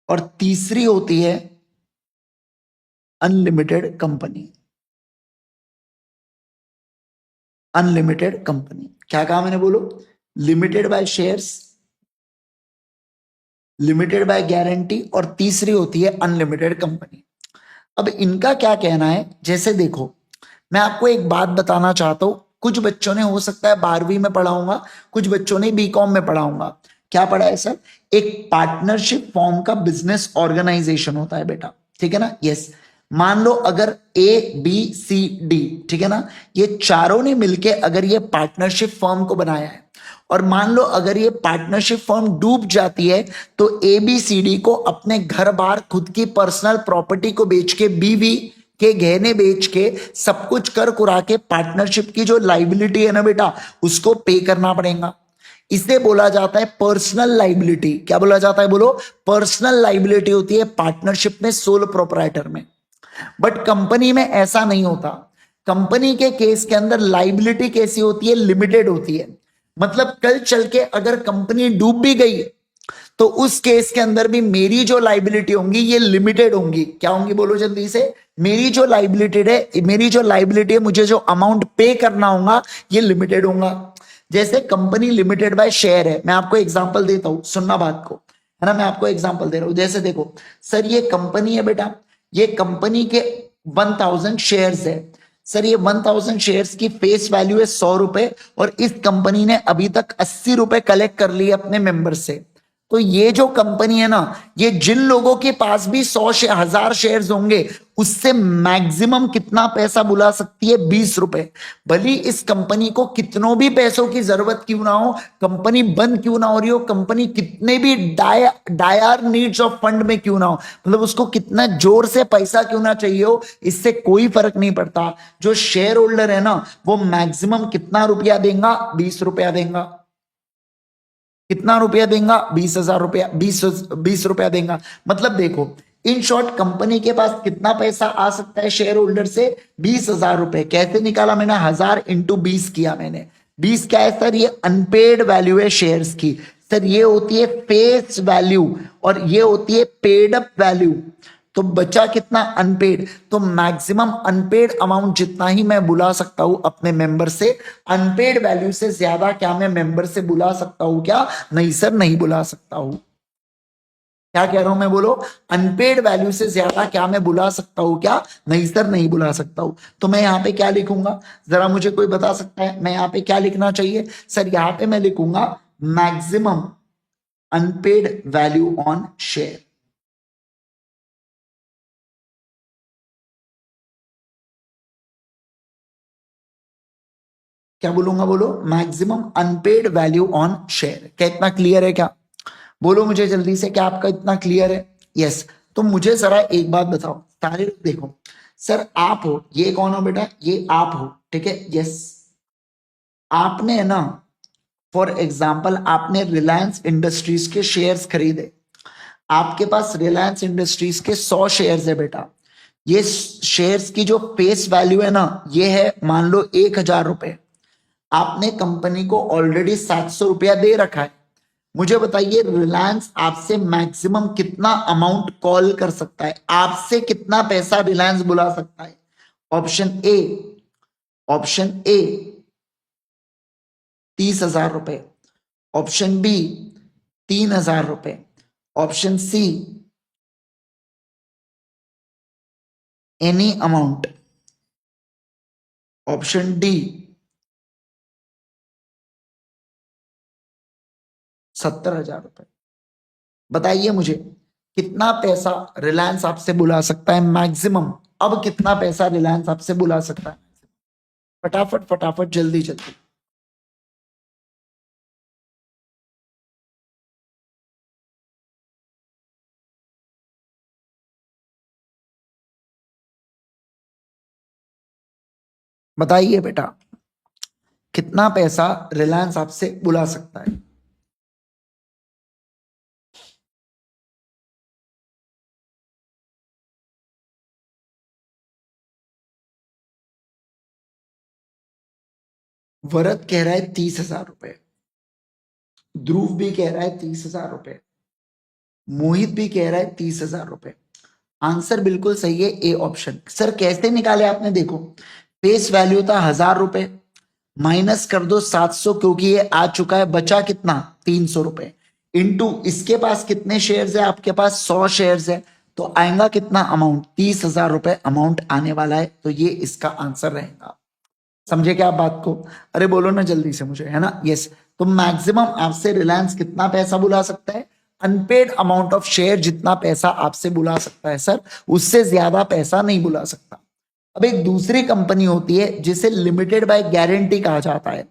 और तीसरी होती है अनलिमिटेड कंपनी। Unlimited company. क्या कहा मैंने बोलो? Limited by shares, limited by guarantee, और तीसरी होती है अनलिमिटेड कंपनी। अब इनका क्या कहना है? जैसे देखो, मैं आपको एक बात बताना चाहता हूं, कुछ बच्चों ने हो सकता है 12वीं में पढ़ा होगा, कुछ बच्चों ने बीकॉम में पढ़ा होगा। क्या पढ़ा है सर? एक पार्टनरशिप फॉर्म का बिजनेस ऑर्गेनाइजेशन होता है बेटा, ठीक है ना? यस। मान लो अगर ABCD, ठीक है ना, ये चारों ने मिलके अगर ये पार्टनरशिप फर्म को बनाया है, और मान लो अगर ये पार्टनरशिप फर्म डूब जाती है, तो ABCD को अपने घर बार, खुद की पर्सनल प्रॉपर्टी को बेच के, बीवी के गहने बेच के, सब कुछ कर कुरा के पार्टनरशिप की जो लाइबिलिटी है ना बेटा, उसको पे करना पड़ेगा। इसे बोला जाता है पर्सनल लाइबिलिटी। क्या बोला जाता है बोलो? पर्सनल लाइबिलिटी होती है पार्टनरशिप में, सोल प्रोपराइटर में। बट कंपनी में ऐसा नहीं होता। कंपनी के केस के अंदर लाइबिलिटी कैसी होती है? लिमिटेड होती है। मतलब कल चल के अगर कंपनी डूब भी गई तो उस केस के अंदर भी मेरी जो लाइबिलिटी होंगी ये लिमिटेड होंगी। क्या होंगी बोलो जल्दी से? मेरी जो लाइबिलिटी है, मुझे जो अमाउंट पे करना होगा ये लिमिटेड होगा। जैसे कंपनी लिमिटेड बाय शेयर है, मैं आपको एग्जांपल देता हूं, सुनना बात को, है ना? मैं आपको एग्जांपल दे रहा हूं। जैसे देखो सर, ये कंपनी है बेटा, ये कंपनी के 1000 शेयर्स है। सर ये 1000 शेयर्स की फेस वैल्यू है 100 रुपए, और इस कंपनी ने अभी तक 80 रुपए कलेक्ट कर लिए अपने मेंबर से। तो ये जो कंपनी है ना, ये जिन लोगों के पास भी 100,000 शेयर्स होंगे, उससे मैक्सिमम कितना पैसा बुला सकती है? 20 रुपए। भली इस कंपनी को कितनों भी पैसों की जरूरत क्यों ना हो, कंपनी बंद क्यों ना हो रही हो, कंपनी कितने भी डायर नीड्स ऑफ फंड में क्यों ना हो, मतलब उसको कितना जोर से पैसा क्यों ना चाहिए हो, इससे कोई फर्क नहीं पड़ता। जो शेयर होल्डर है ना, वो मैक्सिमम कितना रुपया देगा? 20 रुपया देगा। कितना रुपया देगा? 20,000 रुपया, 20 रुपया देगा। मतलब देखो, इन शॉर्ट कंपनी के पास कितना पैसा आ सकता है शेयर होल्डर से? 20,000 रुपए। कैसे निकाला मैंने? 1000 इंटू 20 किया मैंने। 20 क्या है सर? ये अनपेड वैल्यू है शेयर्स की। सर ये होती है फेस वैल्यू और ये होती है पेड अप वैल्यू। तो बचा कितना? अनपेड। तो मैक्सिमम अनपेड अमाउंट जितना ही मैं बुला सकता हूं अपने मेंबर से, अनपेड वैल्यू से ज्यादा क्या मैं मेंबर से बुला सकता हूं क्या? नहीं सर, नहीं बुला सकता हूं। क्या कह रहा हूं मैं? बोलो। अनपेड वैल्यू से ज्यादा क्या मैं बुला सकता हूं क्या? नहीं सर, नहीं बुला सकता हूं। तो मैं यहां पे क्या लिखूंगा? जरा मुझे कोई बता सकता है मैं यहां पे क्या लिखना चाहिए? सर यहां पे मैं लिखूंगा maximum unpaid value on share. क्या बोलूंगा? बोलो। Maximum unpaid value on share. क्या इतना क्लियर है क्या? बोलो मुझे जल्दी से, क्या आपका इतना क्लियर है? यस। तो मुझे जरा एक बात बताओ सारे लोग, देखो सर आप हो, ये कौन हो बेटा? ये आप हो, ठीक है। यस, आपने है ना, फॉर एग्जाम्पल आपने रिलायंस इंडस्ट्रीज के शेयर्स खरीदे। आपके पास रिलायंस इंडस्ट्रीज के 100 शेयर्स है बेटा। ये शेयर्स की जो फेस वैल्यू है ना, ये है मान लो 1,000 रुपए। आपने कंपनी को ऑलरेडी 700 रुपया दे रखा है। मुझे बताइए रिलायंस आपसे मैक्सिमम कितना अमाउंट कॉल कर सकता है? आपसे कितना पैसा रिलायंस बुला सकता है? ऑप्शन ए, ऑप्शन ए 30,000 रुपए, ऑप्शन बी 3,000 रुपए, option see any amount, option D 70,000 रुपए। बताइए मुझे कितना पैसा रिलायंस आपसे बुला सकता है मैक्सिमम? अब कितना पैसा रिलायंस आपसे बुला सकता है? फटाफट फटाफट, जल्दी जल्दी। बताइए बेटा कितना पैसा रिलायंस आपसे बुला सकता है? भरत कह रहा है 30,000 रुपए, ध्रुव भी कह रहा है 30,000 रुपए, मोहित भी कह रहा है 30,000 रुपए। आंसर बिल्कुल सही है, ए ऑप्शन। सर कैसे निकाले आपने? देखो फेस वैल्यू था 1,000 रुपए, माइनस कर दो 700 क्योंकि ये आ चुका है, बचा कितना? 300 रुपए। इंटू इसके पास कितने शेयर्स है? आपके पास 100 शेयर्स है, तो आएगा कितना अमाउंट? 30,000 रुपए अमाउंट आने वाला है। तो ये इसका आंसर रहेगा। समझे क्या आप बात को? अरे बोलो ना जल्दी से मुझे, है ना। यस। तो मैक्सिमम आपसे रिलायंस कितना पैसा बुला सकता है? अनपेड अमाउंट ऑफ शेयर जितना पैसा आपसे बुला सकता है सर, उससे ज्यादा पैसा नहीं बुला सकता। अब एक दूसरी कंपनी होती है जिसे लिमिटेड बाय गारंटी कहा जाता है।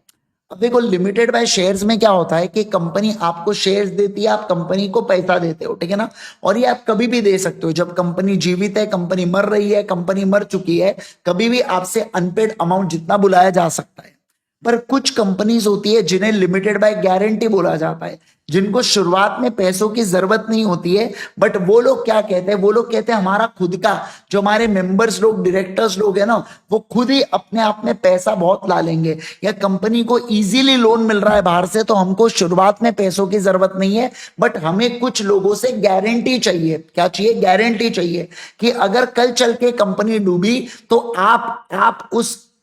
अब देखो लिमिटेड बाय शेयर्स में क्या होता है कि कंपनी आपको शेयर्स देती है, आप कंपनी को पैसा देते हो, ठीक है ना। और ये आप कभी भी दे सकते हो, जब कंपनी जीवित है, कंपनी मर रही है, कंपनी मर चुकी है, कभी भी आपसे अनपेड अमाउंट जितना बुलाया जा सकता है। पर कुछ कंपनीज होती है जिन्हें लिमिटेड बाय गारंटी बोला जाता है, जिनको शुरुआत में पैसों की जरूरत नहीं होती है। बट वो लोग क्या कहते हैं? वो लोग कहते हैं हमारा खुद का, जो हमारे मेंबर्स लोग, डायरेक्टर्स लोग हैं ना, वो खुद ही अपने आप में पैसा बहुत ला लेंगे, या कंपनी को इजीली लोन मिल रहा है बाहर से, तो हमको शुरुआत में पैसों की जरूरत नहीं है, बट हमें कुछ लोगों से गारंटी चाहिए। क्या चाहिए? गारंटी चाहिए कि अगर कल चल के कंपनी डूबी तो आप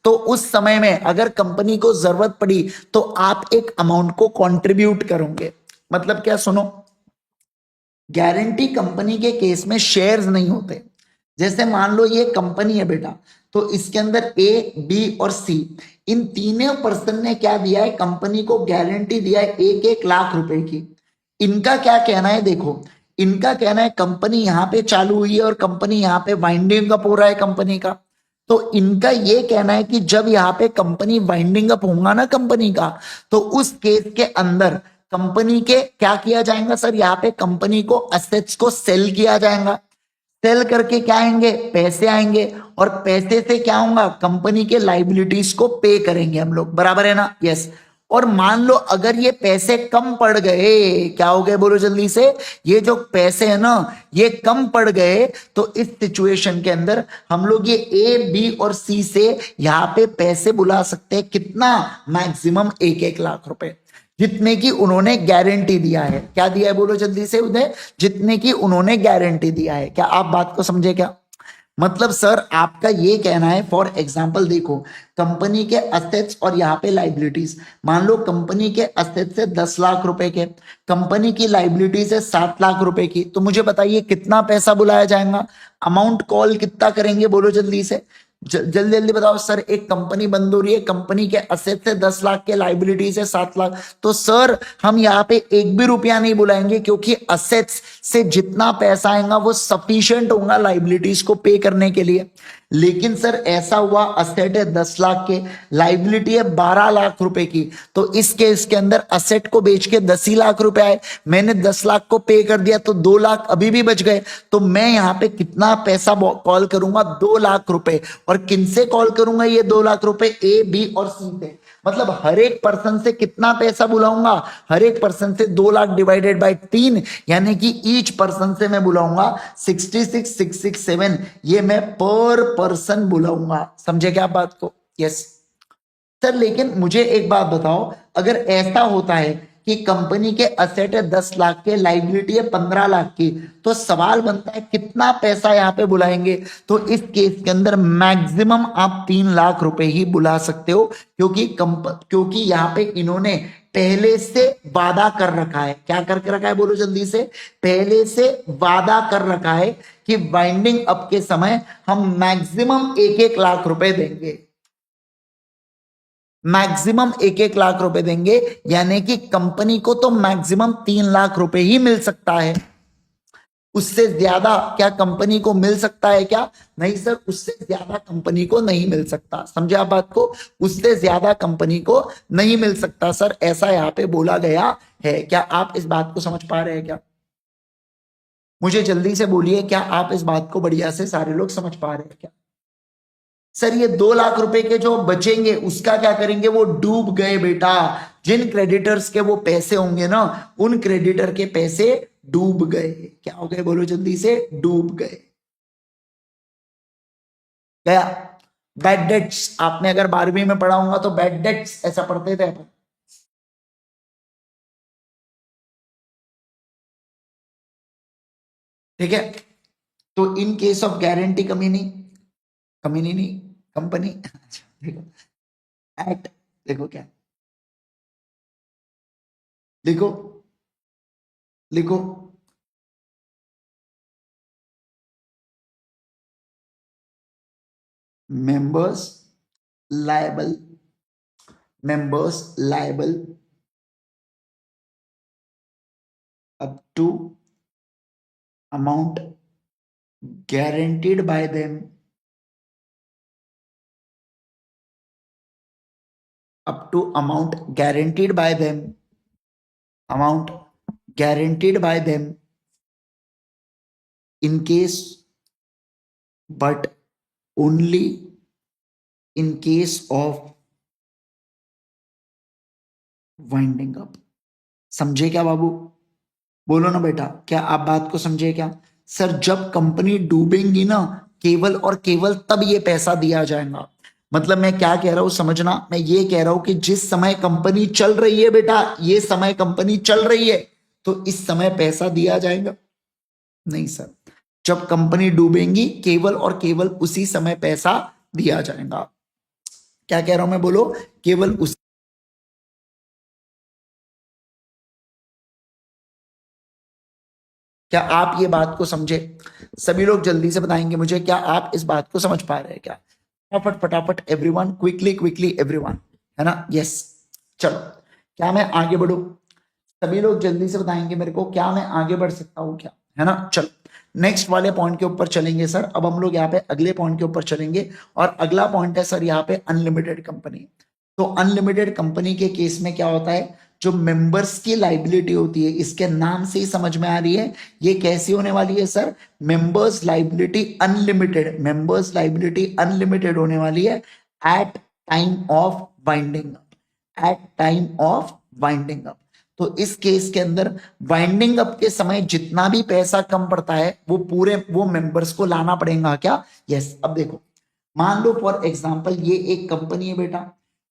उस समय में अगर कंपनी को जरूरत पड़ी तो आप एक अमाउंट को कंट्रीब्यूट करोगे। मतलब क्या? सुनो, गारंटी कंपनी के केस में शेयर्स नहीं होते। जैसे मान लो ये कंपनी है बेटा, तो इसके अंदर ए, बी और सी, इन तीनों पर्सन ने क्या दिया है? कंपनी को गारंटी दिया है 1,00,000 रुपए की। इनका क्या कहना है? देखो इनका कहना है कंपनी यहां पे चालू हुई है और कंपनी यहां पे वाइंडिंग अप हो रहा है कंपनी का। तो इनका ये कहना है कि जब यहाँ पे कंपनी वाइंडिंग अप होगा ना कंपनी का, तो उस केस के अंदर कंपनी के क्या किया जाएगा सर? यहाँ पे कंपनी को असेट्स को सेल किया जाएगा। सेल करके क्या आएंगे? पैसे आएंगे, और पैसे से क्या होगा? कंपनी के लाइबिलिटीज को पे करेंगे हम लोग, बराबर है ना। यस। और मान लो अगर ये पैसे कम पड़ गए, क्या हो गए बोलो जल्दी से, ये जो पैसे है ना ये कम पड़ गए, तो इस सिचुएशन के अंदर हम लोग ये ए बी और सी से यहां पे पैसे बुला सकते हैं, कितना, मैक्सिमम 1-1 लाख रुपए, जितने की उन्होंने गारंटी दिया है। क्या दिया है बोलो जल्दी से उदय, जितने की उन्होंने गारंटी दिया है। क्या आप बात को समझे क्या, मतलब सर आपका ये कहना है, फॉर एग्जांपल देखो कंपनी के असेट्स और यहाँ पे लाइबिलिटीज, मान लो कंपनी के असेट्स है 10 लाख रुपए के, कंपनी की लाइबिलिटीज है 7 लाख रुपए की, तो मुझे बताइए कितना पैसा बुलाया जाएगा, अमाउंट कॉल कितना करेंगे बोलो जल्दी से, जल्दी जल्दी बताओ सर। एक कंपनी बंद हो रही है, कंपनी के असेट्स है 10 लाख के, लाइबिलिटीज है 7 लाख, तो सर हम यहाँ पे एक भी रुपया नहीं बुलाएंगे, क्योंकि असेट्स से जितना पैसा आएगा वो सफिशिएंट होगा लाइबिलिटीज को पे करने के लिए। लेकिन सर ऐसा हुआ असेट है 10 लाख के, लाइबिलिटी है 12 लाख रुपए की, तो इस केस के अंदर असेट को बेच के 10 ही लाख रुपए आए, मैंने 10 लाख को पे कर दिया, तो 2 लाख अभी भी बच गए, तो मैं यहाँ पे कितना पैसा कॉल करूंगा, 2 लाख रुपए। और किनसे कॉल करूंगा ये 2 लाख रुपए, ए बी और सी से, मतलब हर एक पर्सन से कितना पैसा बुलाऊंगा, हर एक पर्सन से 2 लाख डिवाइडेड बाय 3, यानी कि ईच पर्सन से मैं बुलाऊंगा 66,667, ये मैं पर पर्सन बुलाऊंगा। समझे क्या बात को, यस सर। लेकिन मुझे एक बात बताओ, अगर ऐसा होता है कि कंपनी के असेट है 10 लाख के, लाइबिलिटी है 15 लाख की, तो सवाल बनता है कितना पैसा यहाँ पे बुलाएंगे, तो इस केस के अंदर मैक्सिमम आप 3 लाख रुपए ही बुला सकते हो, क्योंकि यहाँ पे इन्होंने पहले से वादा कर रखा है, क्या करके रखा है बोलो जल्दी से, पहले से वादा कर रखा है कि वाइंडिंग अप के समय हम मैक्सिमम 1-1 लाख रुपए देंगे, मैक्सिमम 1-1 लाख रुपए देंगे, यानी कि कंपनी को तो मैक्सिमम 3 लाख रुपए ही मिल सकता है, उससे ज्यादा क्या कंपनी को मिल सकता है क्या, नहीं सर, उससे ज्यादा कंपनी को नहीं मिल सकता। समझे आप बात को, उससे ज्यादा कंपनी को नहीं मिल सकता सर, ऐसा यहाँ पे बोला गया है। क्या आप इस बात को समझ पा रहे हैं क्या, मुझे जल्दी से बोलिए, क्या आप इस बात को बढ़िया से सारे लोग समझ पा रहे हैं क्या। सर ये 2 लाख रुपए के जो बचेंगे उसका क्या करेंगे, वो डूब गए बेटा, जिन क्रेडिटर्स के वो पैसे होंगे ना, उन क्रेडिटर के पैसे डूब गए। क्या हो गए बोलो जल्दी से, डूब गए, गया। बैड डेट्स आपने अगर 12वीं में पढ़ा होगा तो बैड डेट्स ऐसा पढ़ते थे अपन, ठीक है। तो इन केस ऑफ गारंटी कमी नहीं कंपनी देखो एट, देखो क्या, देखो लिखो, members liable, members liable up to amount guaranteed by them, up to amount guaranteed by them, amount guaranteed by them in case, but only in case of winding up। समझे क्या बाबू, बोलो ना बेटा, क्या आप बात को समझे क्या। सर जब कंपनी डूबेंगी ना, केवल और केवल तब ये पैसा दिया जाएगा। मतलब मैं क्या कह रहा हूं समझना, मैं ये कह रहा हूं कि जिस समय कंपनी चल रही है बेटा, ये समय कंपनी चल रही है, तो इस समय पैसा दिया जाएगा नहीं सर, जब कंपनी डूबेंगी केवल और केवल उसी समय पैसा दिया जाएगा। क्या कह रहा हूं मैं, बोलो, केवल उस, क्या आप ये बात को समझे, सभी लोग जल्दी से बताएंगे मुझे, क्या आप इस बात को समझ पा रहे हैं क्या, फटाफट फटाफट एवरीवन, क्विकली क्विकली एवरीवन, है ना, यस। चलो क्या मैं आगे बढ़ू, सभी लोग जल्दी से बताएंगे मेरे को, क्या मैं आगे बढ़ सकता हूँ क्या, है ना। चलो नेक्स्ट वाले पॉइंट के ऊपर चलेंगे सर, अब हम लोग यहाँ पे अगले पॉइंट के ऊपर चलेंगे, और अगला पॉइंट है सर यहाँ पे अनलिमिटेड कंपनी। तो अनलिमिटेड कंपनी के केस में क्या होता है, जो मेंबर्स की लाइबिलिटी होती है, इसके नाम से ही समझ में आ रही है ये कैसी होने वाली है sir, members liability unlimited, members liability unlimited होने वाली है at time of binding. At time of winding up. तो इस केस के अंदर वाइंडिंग अप के समय जितना भी पैसा कम पड़ता है वो मेंबर्स को लाना पड़ेगा क्या? यस। अब देखो, मान लो फॉर एग्जांपल ये एक कंपनी है बेटा।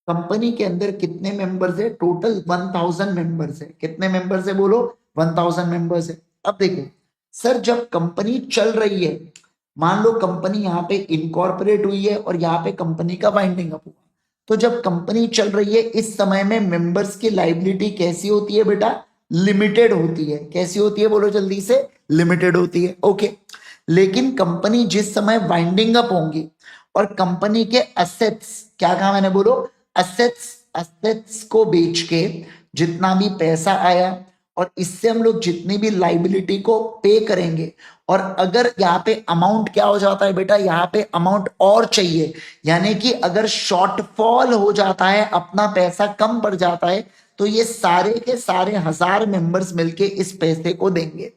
कंपनी के अंदर कितने मेंबर्स है? टोटल 1000 मेंबर्स है। कितने मेंबर्स है बोलो? 1000 मेंबर्स है। अब देखो सर, जब कंपनी चल रही है, मान लो कंपनी यहाँ पे इनकॉर्पोरेट हुई है और यहाँ पे कंपनी का वाइंडिंग अप हुआ, तो जब कंपनी चल रही है इस समय में मेंबर्स की लाइबिलिटी कैसी होती है बेटा? लिमिटेड होती है। कैसी होती है बोलो जल्दी से? लिमिटेड होती है। ओके। लेकिन कंपनी जिस समय वाइंडिंग अप होंगी और कंपनी के एसेट्स, क्या कहा मैंने बोलो? एसेट्स, एसेट्स को बेच के जितना भी पैसा आया और इससे हम लोग जितनी भी लाइबिलिटी को पे करेंगे, और अगर यहाँ पे अमाउंट क्या हो जाता है बेटा? यहाँ पे अमाउंट और चाहिए, यानी कि अगर शॉर्टफॉल हो जाता है, अपना पैसा कम पड़ जाता है, तो ये सारे के सारे 1000 मेंबर्स मिलके इस पैसे को देंगे।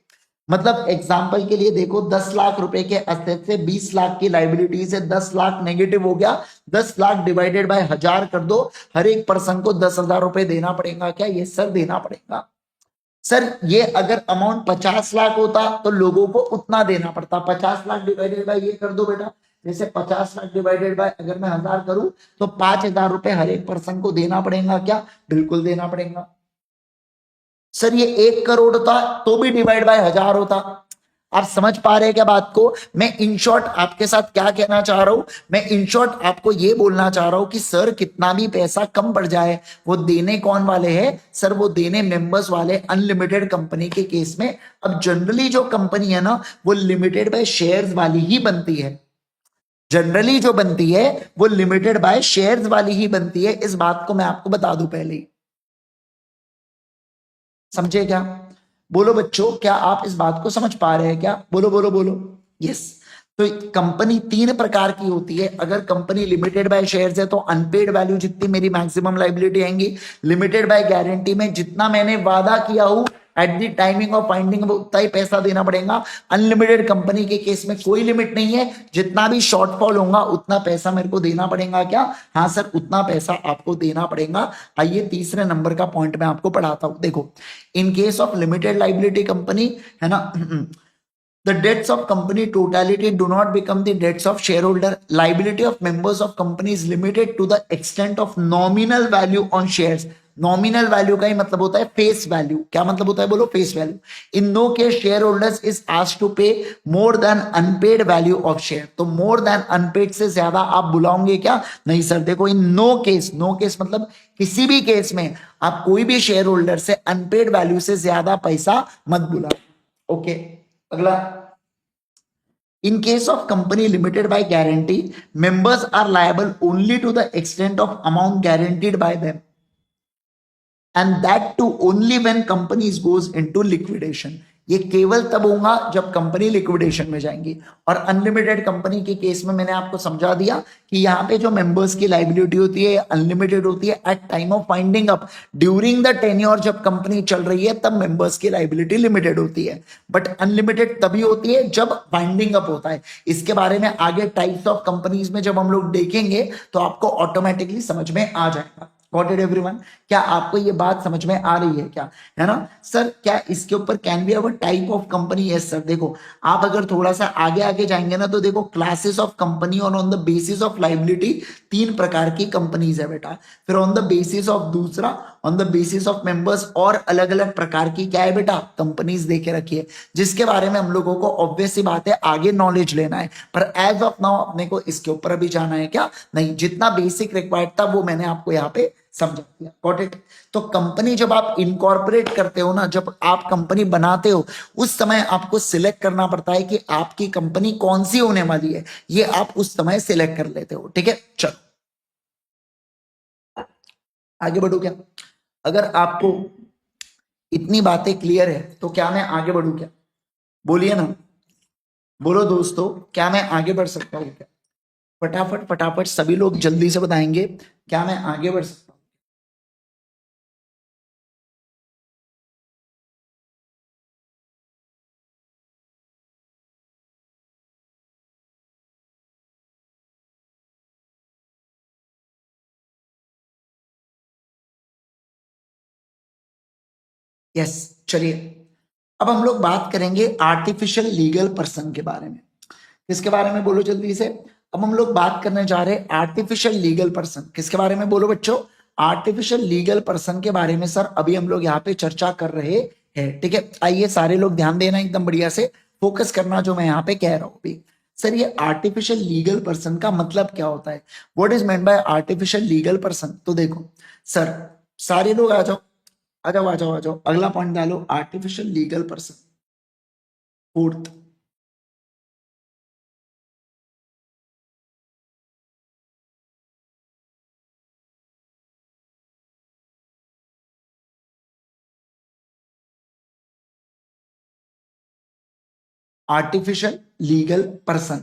मतलब एग्जाम्पल के लिए देखो, 10 लाख रुपए के असेट से 20 लाख की लाइबिलिटी से 10 लाख नेगेटिव हो गया। 10 लाख डिवाइडेड बाय 1000 कर दो, हर एक पर्सन को 10,000 रुपए देना पड़ेगा क्या? ये सर देना पड़ेगा। सर ये अगर अमाउंट 50 लाख होता तो लोगों को उतना देना पड़ता। 50 लाख डिवाइडेड बाय ये कर दो बेटा, जैसे 50 लाख डिवाइडेड बाय अगर मैं 1000 करूं तो 5000 रुपए हर एक पर्सन को देना पड़ेगा क्या? बिल्कुल देना पड़ेगा। सर ये 1 करोड़ होता तो भी डिवाइड बाय 1000 होता। आप समझ पा रहे हैं क्या बात को? मैं इन शॉर्ट आपके साथ क्या कहना चाह रहा हूं? मैं इन शॉर्ट आपको ये बोलना चाह रहा हूं कि सर कितना भी पैसा कम पड़ जाए, वो देने कौन वाले हैं? सर वो देने मेंबर्स वाले, अनलिमिटेड कंपनी के केस में। अब जनरली जो कंपनी है ना, वो लिमिटेड बाय शेयर्स वाली ही बनती है। जनरली जो बनती है वो लिमिटेड बाय शेयर्स वाली ही बनती है। इस बात को मैं आपको बता दूं पहले ही। समझे क्या? बोलो बच्चों, क्या आप इस बात को समझ पा रहे हैं क्या? बोलो बोलो बोलो। यस। तो कंपनी 3 प्रकार की होती है। अगर कंपनी लिमिटेड बाय शेयर्स है तो अनपेड वैल्यू जितनी मेरी मैक्सिमम लाइबिलिटी आएंगी। लिमिटेड बाय गारंटी में जितना मैंने वादा किया हूं at the timing of finding उतना ही पैसा देना पड़ेगा। अनलिमिटेड कंपनी के केस में कोई लिमिट नहीं है, जितना भी शॉर्टफॉल होगा उतना पैसा मेरे को देना पड़ेगा क्या? हाँ सर, उतना पैसा आपको देना पड़ेगा। आइए तीसरे नंबर का पॉइंट मैं आपको पढ़ाता हूं। देखो, in case of limited liability company है ना, the debts of company totality do not become the debts of shareholder. Liability of members of company is limited to the extent of nominal value on shares. Nominal value का ही मतलब होता है face value. क्या मतलब होता है बोलो? Face value. In no case share holders is asked to pay more than unpaid value of share. तो मोर देन अनपेड से ज्यादा आप बुलाओगे क्या? नहीं सर। देखो, in no case, no case मतलब किसी भी केस में आप कोई भी शेयर होल्डर से अनपेड वैल्यू से ज्यादा पैसा मत बुलाओ। ओके। अगला, in case of company limited by guarantee, members are liable only to the extent of amount guaranteed by them, and that too only when companies goes into liquidation. ये केवल तब होगा जब कंपनी लिक्विडेशन में जाएंगी। और unlimited company के case में मैंने आपको समझा दिया कि यहाँ पे जो मेंबर्स की लाइबिलिटी होती है अनलिमिटेड होती है at time of finding up. During the tenure जब कंपनी चल रही है तब मेंबर्स की लाइबिलिटी लिमिटेड होती है, बट अनलिमिटेड तभी होती है जब वाइंडिंग अप होता है। इसके बारे में आगे टाइप्स ऑफ कंपनीज में जब हम लोग देखेंगे तो आपको ऑटोमेटिकली समझ में आ जाएगा। Got it everyone? क्या आपको ये बात समझ में आ रही है क्या? है ना सर? क्या इसके ऊपर can be our type of company? Yes sir. देखो, आप अगर थोड़ा सा आगे आगे जाएंगे ना तो देखो, क्लासेस ऑफ कंपनी और on the basis of liability 3 प्रकार की कंपनीज है बेटा। फिर ऑन द बेसिस ऑफ दूसरा, on the basis of members, और अलग अलग प्रकार की क्या है बेटा? कंपनीज देखे रखी है, जिसके बारे में हम लोगों को ऑब्वियस सी बात है आगे नॉलेज लेना है। पर एज ऑफ नाउ अपने को इसके ऊपर अभी जाना है क्या? नहीं। जितना बेसिक रिक्वायर्ड था वो मैंने आपको यहाँ पे समझा दिया। Got it? तो कंपनी जब आप इनकॉर्पोरेट करते हो ना, जब आप कंपनी बनाते हो, उस समय आपको सिलेक्ट करना पड़ता है कि आपकी कंपनी कौन सी होने वाली है। ये आप उस समय सिलेक्ट कर लेते हो। ठीक है, चलो आगे बढ़ो क्या? अगर आपको इतनी बातें क्लियर है तो क्या मैं आगे बढ़ू क्या? बोलिए ना, बोलो दोस्तों, क्या मैं आगे बढ़ सकता हूँ क्या? फटाफट फटाफट सभी लोग जल्दी से बताएंगे, क्या मैं आगे बढ़ सकता हूँ? यस, चलिए अब हम लोग बात करेंगे आर्टिफिशियल लीगल पर्सन के बारे में। किसके बारे में बोलो जल्दी से। अब हम लोग बात करने जा रहे हैं आर्टिफिशियल लीगल पर्सन। किसके बारे में बोलो बच्चों, आर्टिफिशियल लीगल पर्सन के बारे में सर अभी हम लोग यहाँ पे चर्चा कर रहे हैं। ठीक है, आइए सारे लोग ध्यान देना, एकदम बढ़िया से फोकस करना जो मैं यहाँ पे कह रहा हूँ अभी। सर ये आर्टिफिशियल लीगल पर्सन का मतलब क्या होता है, what is meant by artificial legal person. तो देखो सर, सारे लोग आ जाओ आ जाओ आ जाओ आ जाओ, अगला पॉइंट डालो, artificial legal person. Fourth, artificial legal person,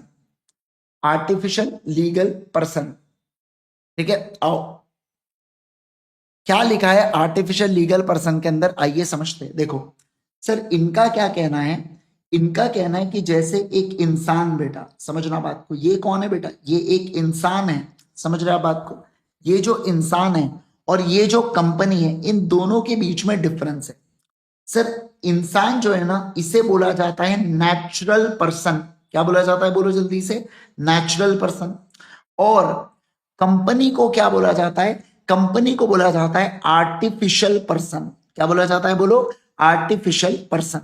artificial legal person. ठीक है, आओ क्या लिखा है आर्टिफिशियल लीगल पर्सन के अंदर, आइए समझते हैं। देखो सर इनका क्या कहना है, इनका कहना है कि जैसे एक इंसान, बेटा समझना बात को, ये कौन है बेटा, ये एक इंसान है, समझ रहे आप बात को। ये जो इंसान है और ये जो कंपनी है, इन दोनों के बीच में डिफरेंस है। सर इंसान जो है ना, इसे बोला जाता है नेचुरल पर्सन। क्या बोला जाता है बोलो जल्दी से, नेचुरल पर्सन। और कंपनी को क्या बोला जाता है, कंपनी को बोला जाता है आर्टिफिशियल पर्सन। क्या बोला जाता है बोलो, आर्टिफिशियल पर्सन।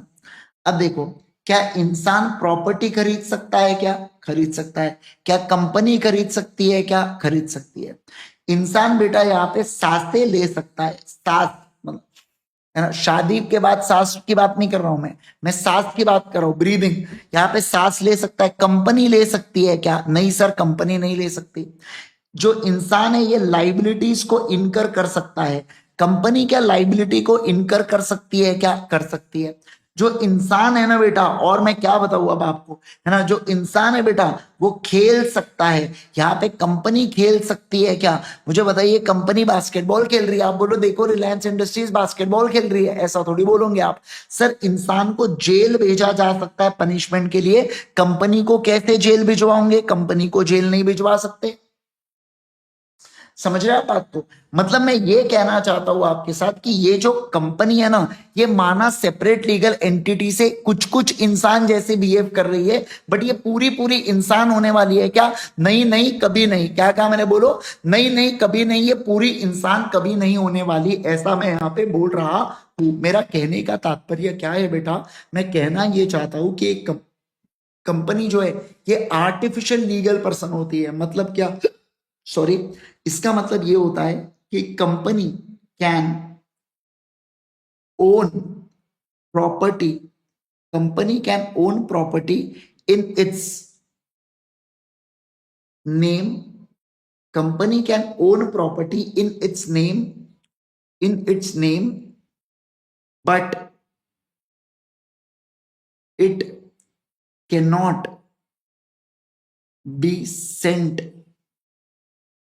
अब देखो, क्या इंसान प्रॉपर्टी खरीद सकता है, क्या खरीद सकता है। क्या कंपनी खरीद सकती है, क्या खरीद सकती है। इंसान बेटा यहाँ पे सांसें ले सकता है, सांस मतलब, है ना, शादी के बाद सांस की बात नहीं कर रहा हूं मैं सांस की बात कर रहा हूं, ब्रीदिंग। यहाँ पे सांस ले सकता है। कंपनी ले सकती है क्या, नहीं सर कंपनी नहीं ले सकती। जो इंसान है ये लाइबिलिटीज को इनकर कर सकता है, कंपनी क्या लाइबिलिटी को इनकर कर सकती है, क्या कर सकती है। जो इंसान है ना बेटा, और मैं क्या बताऊं अब आपको, है ना, जो इंसान है बेटा वो खेल सकता है। यहाँ पे कंपनी खेल सकती है क्या, मुझे बताइए। कंपनी बास्केटबॉल खेल रही है, आप बोलो देखो रिलायंस इंडस्ट्रीज बास्केटबॉल खेल रही है, ऐसा थोड़ी बोलोगे आप। सर इंसान को जेल भेजा जा सकता है पनिशमेंट के लिए, कंपनी को कैसे जेल भिजवाओगे, कंपनी को जेल नहीं भिजवा सकते। समझ रहे हैं आप बात को। मतलब मैं ये कहना चाहता हूं आपके साथ कि ये जो कंपनी है ना, ये माना सेपरेट लीगल एंटिटी से कुछ कुछ इंसान जैसे बिहेव कर रही है, बट ये पूरी पूरी इंसान होने वाली है क्या, नहीं नहीं कभी नहीं। क्या कहा मैंने बोलो, नहीं नहीं कभी नहीं, ये पूरी इंसान कभी नहीं होने वाली, ऐसा मैं यहाँ पे बोल रहा हूं। मेरा कहने का तात्पर्य क्या है बेटा, मैं कहना ये चाहता हूं कि एक कंपनी जो है ये आर्टिफिशियल लीगल पर्सन होती है। मतलब क्या, सॉरी, इसका मतलब ये होता है कि company can own property, company can own property in its name, company can own property in its name, in its name, but it can not be sent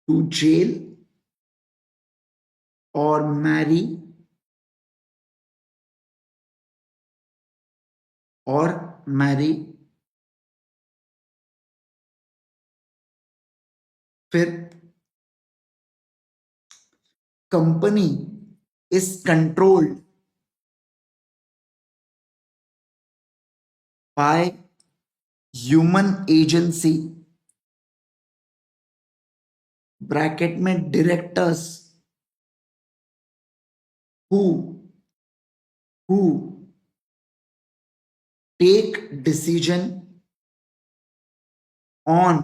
to jail और मैरी और marry. फिर company is controlled by human agency, bracket में directors, who who take decision on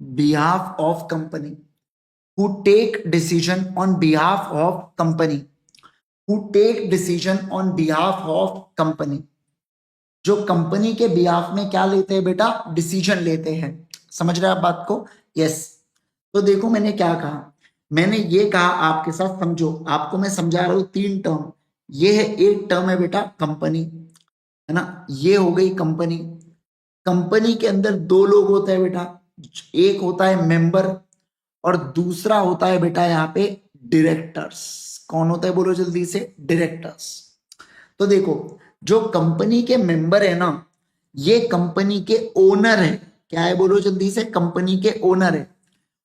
behalf of company, who take decision on behalf of company, who take decision on behalf of company, जो company के behalf में क्या लेते हैं बेटा, decision लेते हैं। समझ रहे हैं आप बात को, यस। तो देखो मैंने क्या कहा, मैंने ये कहा आपके साथ समझो, आपको मैं समझा रहा हूं तीन टर्म। ये है, एक टर्म है बेटा कंपनी, है ना, ये हो गई कंपनी। कंपनी के अंदर दो लोग होते हैं बेटा, एक होता है मेंबर और दूसरा होता है बेटा यहाँ पे डायरेक्टर्स। कौन होता है बोलो जल्दी से, डायरेक्टर्स। तो देखो जो कंपनी के मेंबर है ना, ये कंपनी के ओनर है। क्या है बोलो जल्दी से, कंपनी के ओनर है।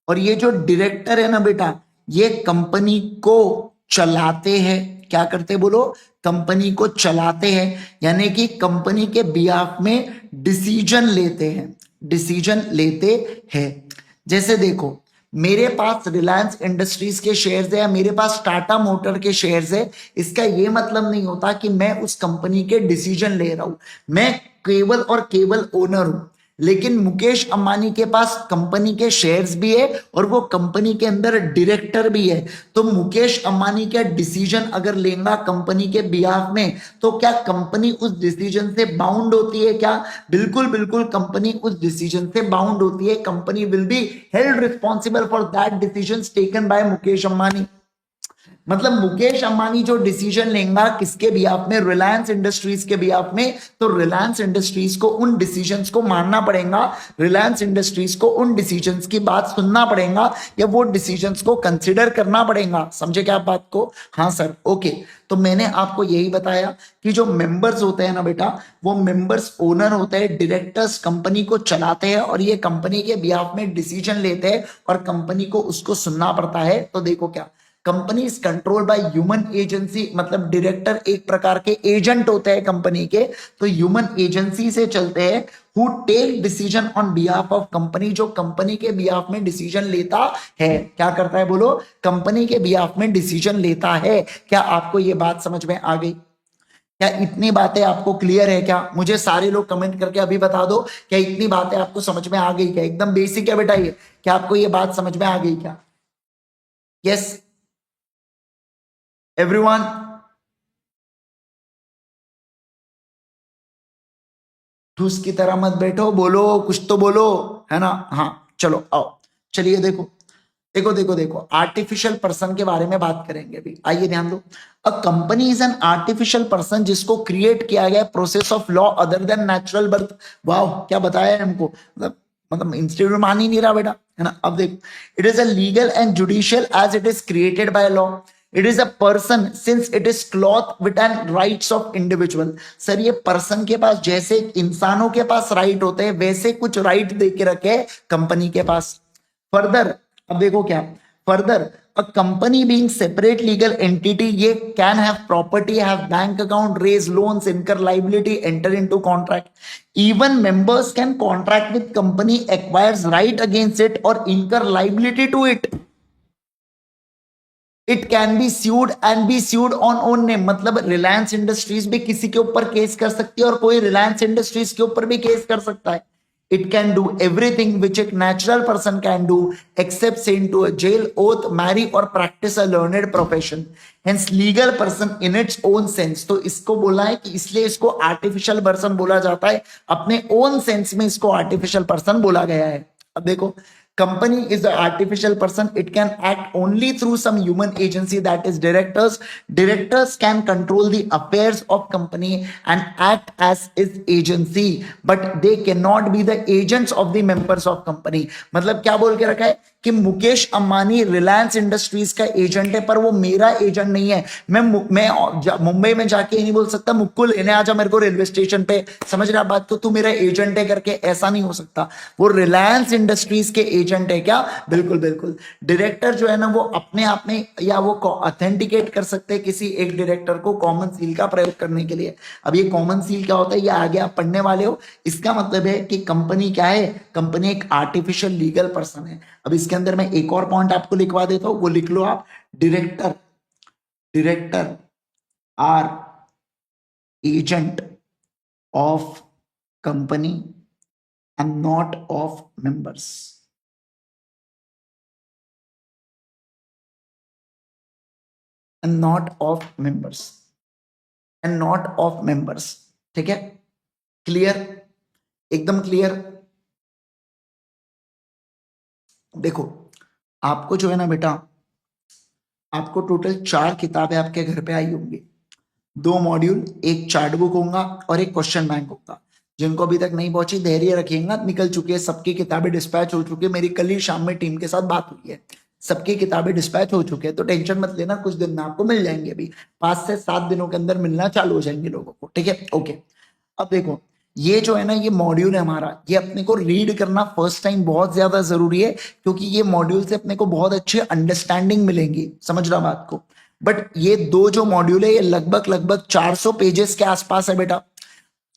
और ये जो डायरेक्टर है ना बेटा, ये कंपनी को चलाते हैं। क्या करते बोलो? कंपनी को चलाते हैं, यानी कि कंपनी के बिहाफ में डिसीजन लेते हैं, डिसीजन लेते हैं। जैसे देखो, मेरे पास रिलायंस इंडस्ट्रीज के शेयर्स है या मेरे पास टाटा मोटर के शेयर्स है, इसका ये मतलब नहीं होता कि मैं उस कंपनी के डिसीजन ले रहा हूं। मैं केवल और केवल ओनर हूं। लेकिन मुकेश अंबानी के पास कंपनी के शेयर्स भी है और वो कंपनी के अंदर डायरेक्टर भी है। तो मुकेश अंबानी का डिसीजन अगर लेगा कंपनी के बिहाफ में, तो क्या कंपनी उस डिसीजन से बाउंड होती है? क्या? बिल्कुल बिल्कुल, कंपनी उस डिसीजन से बाउंड होती है। Company will be held responsible for that decision taken by Mukesh Ambani. मतलब मुकेश अंबानी जो डिसीजन लेगा किसके बिहाफ में? रिलायंस इंडस्ट्रीज के बिहाफ में। तो रिलायंस इंडस्ट्रीज को उन डिसीजंस को मानना पड़ेगा, रिलायंस इंडस्ट्रीज को उन डिसीजंस की बात सुनना पड़ेगा, या वो डिसीजंस को कंसिडर करना पड़ेगा। समझे क्या आप बात को? हाँ सर, ओके। तो मैंने आपको यही बताया कि जो मेंबर्स होते हैं ना बेटा, वो मेंबर्स ओनर होते हैं, डायरेक्टर्स कंपनी को चलाते हैं और ये कंपनी के बिहाफ में डिसीजन लेते हैं और कंपनी को उसको सुनना पड़ता है। तो देखो क्या, company is control by human agency, मतलब डायरेक्टर एक प्रकार के एजेंट होते हैं कंपनी के, तो ह्यूमन एजेंसी से चलते हैं। Who take decision on behalf of company, जो कंपनी के बिहाफ में डिसीजन लेता है। क्या करता है बोलो? कंपनी के बिहाफ में डिसीजन लेता है। क्या आपको ये बात समझ में आ गई? क्या इतनी बातें आपको क्लियर है? क्या मुझे सारे लोग कमेंट करके अभी बता दो, क्या इतनी बातें आपको समझ में आ गई? क्या एकदम बेसिक है बेटा ये? क्या आपको ये बात समझ में आ गई क्या? Yes everyone? ठूस की तरह मत बैठो, बोलो, कुछ तो बोलो, है ना? हाँ चलो आओ, चलिए देखो देखो देखो देखो, आर्टिफिशियल पर्सन के बारे में बात करेंगे अभी। आइए ध्यान दो। A company is an artificial person जिसको क्रिएट किया गया process of law other than natural birth. वाह, क्या बताया है हमको, मतलब इंस्टीट्यूट मान ही नहीं रहा बेटा, है ना? अब देख, it is a legal and judicial as it is created by law. It is a person since it is cloth with an rights of individual. Sir ये पर्सन के पास जैसे इंसानों के पास राइट होते हैं, वैसे कुछ राइट दे के रखे कंपनी के पास। फर्दर, अब देखो क्या, further a company being separate legal entity, ये can have property, have bank account, raise loans, incur liability, enter into contract. Even members can contract with company, acquires right against it or incur liability to it. It can be sued and be sued on own name, मतलब Reliance industries भी किसी के ऊपर case कर सकती है और कोई रिलायंस इंडस्ट्रीज के ऊपर भी केस कर सकता है। It can do everything which एक natural person can do except send to a jail, oath, marry और practice a learned profession. Hence legal person in its own sense. तो इसको बोला है कि इसलिए इसको आर्टिफिशियल पर्सन बोला जाता है, अपने ओन सेंस में इसको आर्टिफिशियल पर्सन बोला गया है। अब देखो, company is the artificial person. It can act only through some human agency, that is directors. Directors can control the affairs of company and act as its agency, but they cannot be the agents of the members of company. मतलब क्या बोल के रखा है कि Mukesh Ambani Reliance industries का agent है, पर वो मेरा एजेंट नहीं है। मैं मुंबई में जाके नहीं बोल सकता मुक्कू लेने आ जा मेरे को रेलवे स्टेशन पे, समझ रहा बात को, तू मेरा एजेंट है करके, ऐसा नहीं हो सकता। वो रिलायंस इंडस्ट्रीज के एजेंट है। क्या? बिल्कुल बिल्कुल। डायरेक्टर जो है ना, वो अपने आप में या वो ऑथेंटिकेट कर सकते हैं किसी एक डायरेक्टर को कॉमन सील का प्रयोग करने के लिए। अब ये कॉमन सील क्या होता है, ये आगे आप पढ़ने वाले हो। इसका मतलब है कि कंपनी क्या है? कंपनी एक आर्टिफिशियल लीगल पर्सन है। अब इसके अंदर मैं एक और पॉइंट आपको लिखवा देता हूं, वो लिख लो आप। Director director are agent of company and not of members. And not of members, and not of members. ठीक है? क्लियर? एकदम क्लियर? देखो, आपको जो है ना बेटा, आपको टोटल 4 किताबें आपके घर पे आई होंगी, 2 मॉड्यूल, एक चार्ट बुक होगा और एक क्वेश्चन बैंक होगा। जिनको अभी तक नहीं पहुंची, धैर्य रखिएगा, निकल चुकी है, सबकी किताबें डिस्पैच हो चुकी है। मेरी कल ही शाम में टीम के साथ बात हुई है, सबकी किताबें डिस्पैच हो चुकी है। तो टेंशन मत लेना, कुछ दिन में आपको मिल जाएंगे, अभी 5 से 7 दिनों के अंदर मिलना चालू हो जाएंगे लोगों को। ठीक है? ओके। अब देखो, ये जो है ना, ये मॉड्यूल है हमारा, ये अपने को रीड करना फर्स्ट टाइम बहुत ज्यादा जरूरी है, क्योंकि ये मॉड्यूल से अपने को बहुत अच्छी अंडरस्टैंडिंग मिलेंगी, समझ रहा बात को। बट ये दो जो मॉड्यूल है, ये लगभग लगभग 400 पेजेस के आसपास है बेटा।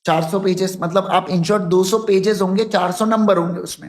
400 पेजेस मतलब आप इन शॉर्ट 200 पेजेस होंगे, 400 नंबर होंगे उसमें।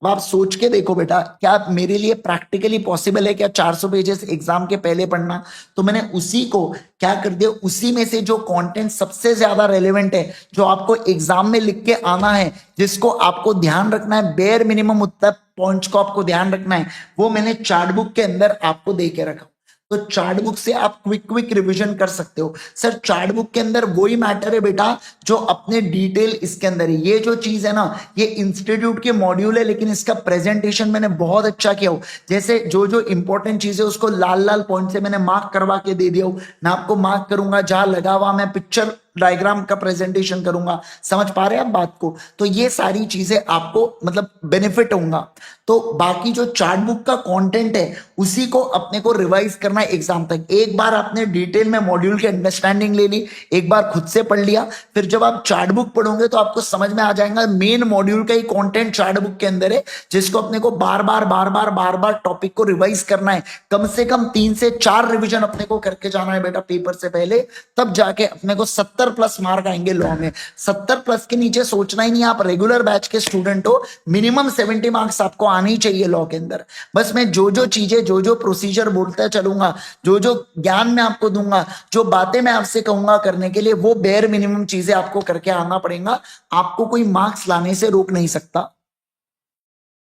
अब आप सोच के देखो बेटा, क्या मेरे लिए प्रैक्टिकली पॉसिबल है क्या 400 पेजेस एग्जाम के पहले पढ़ना? तो मैंने उसी को क्या कर दिया, उसी में से जो कंटेंट सबसे ज्यादा रेलेवेंट है, जो आपको एग्जाम में लिख के आना है, जिसको आपको ध्यान रखना है, बेयर मिनिमम उतना पॉइंट्स को आपको ध्यान रखना है, वो मैंने चार्ट बुक के अंदर आपको दे के रखा। तो चार्ट बुक से आप क्विक क्विक रिवीजन कर सकते हो। सर चार्ट बुक के अंदर वही मैटर है बेटा जो अपने डिटेल इसके अंदर है। ये जो चीज है ना, ये इंस्टीट्यूट के मॉड्यूल है, लेकिन इसका प्रेजेंटेशन मैंने बहुत अच्छा किया हो। जैसे जो जो इंपॉर्टेंट चीज है उसको लाल लाल पॉइंट से मैंने मार्क करवा के दे दिया हो। मैं आपको मार्क करूंगा, जहां लगा हुआ मैं पिक्चर डायग्राम का प्रेजेंटेशन करूंगा। समझ पा रहे हैं आप बात को? तो ये सारी चीजें आपको मतलब बेनिफिट होगा। तो बाकी जो चार्ट बुक का कंटेंट है उसी को अपने को रिवाइज करना है एग्जाम तक। एक बार आपने डिटेल में मॉड्यूल की अंडरस्टैंडिंग ले ली, एक बार खुद से पढ़ लिया, फिर जब आप चार्ट बुक पढ़ोगे तो आपको समझ में आ जाएगा मेन मॉड्यूल का ही कंटेंट चार्ट बुक के अंदर है, जिसको अपने को बार बार टॉपिक को रिवाइज करना है। कम से कम 3 से 4 रिवीजन अपने को करके जाना है बेटा पेपर से पहले, तब जाके अपने को 70 प्लस मार्क आएंगे लॉ में। 70 प्लस के नीचे सोचना ही नहीं। आप रेगुलर बैच के स्टूडेंट हो, मिनिमम 70 मार्क्स आपको आने ही चाहिए लॉ के अंदर। बस मैं जो जो चीजें, जो जो प्रोसीजर बोलता चलूंगा, जो जो ज्ञान मैं आपको दूंगा, जो बातें मैं आपसे कहूंगा करने के लिए, वो बेयर मिनिमम चीजें आपको करके आना पड़ेगा। आपको कोई मार्क्स लाने से रोक नहीं सकता,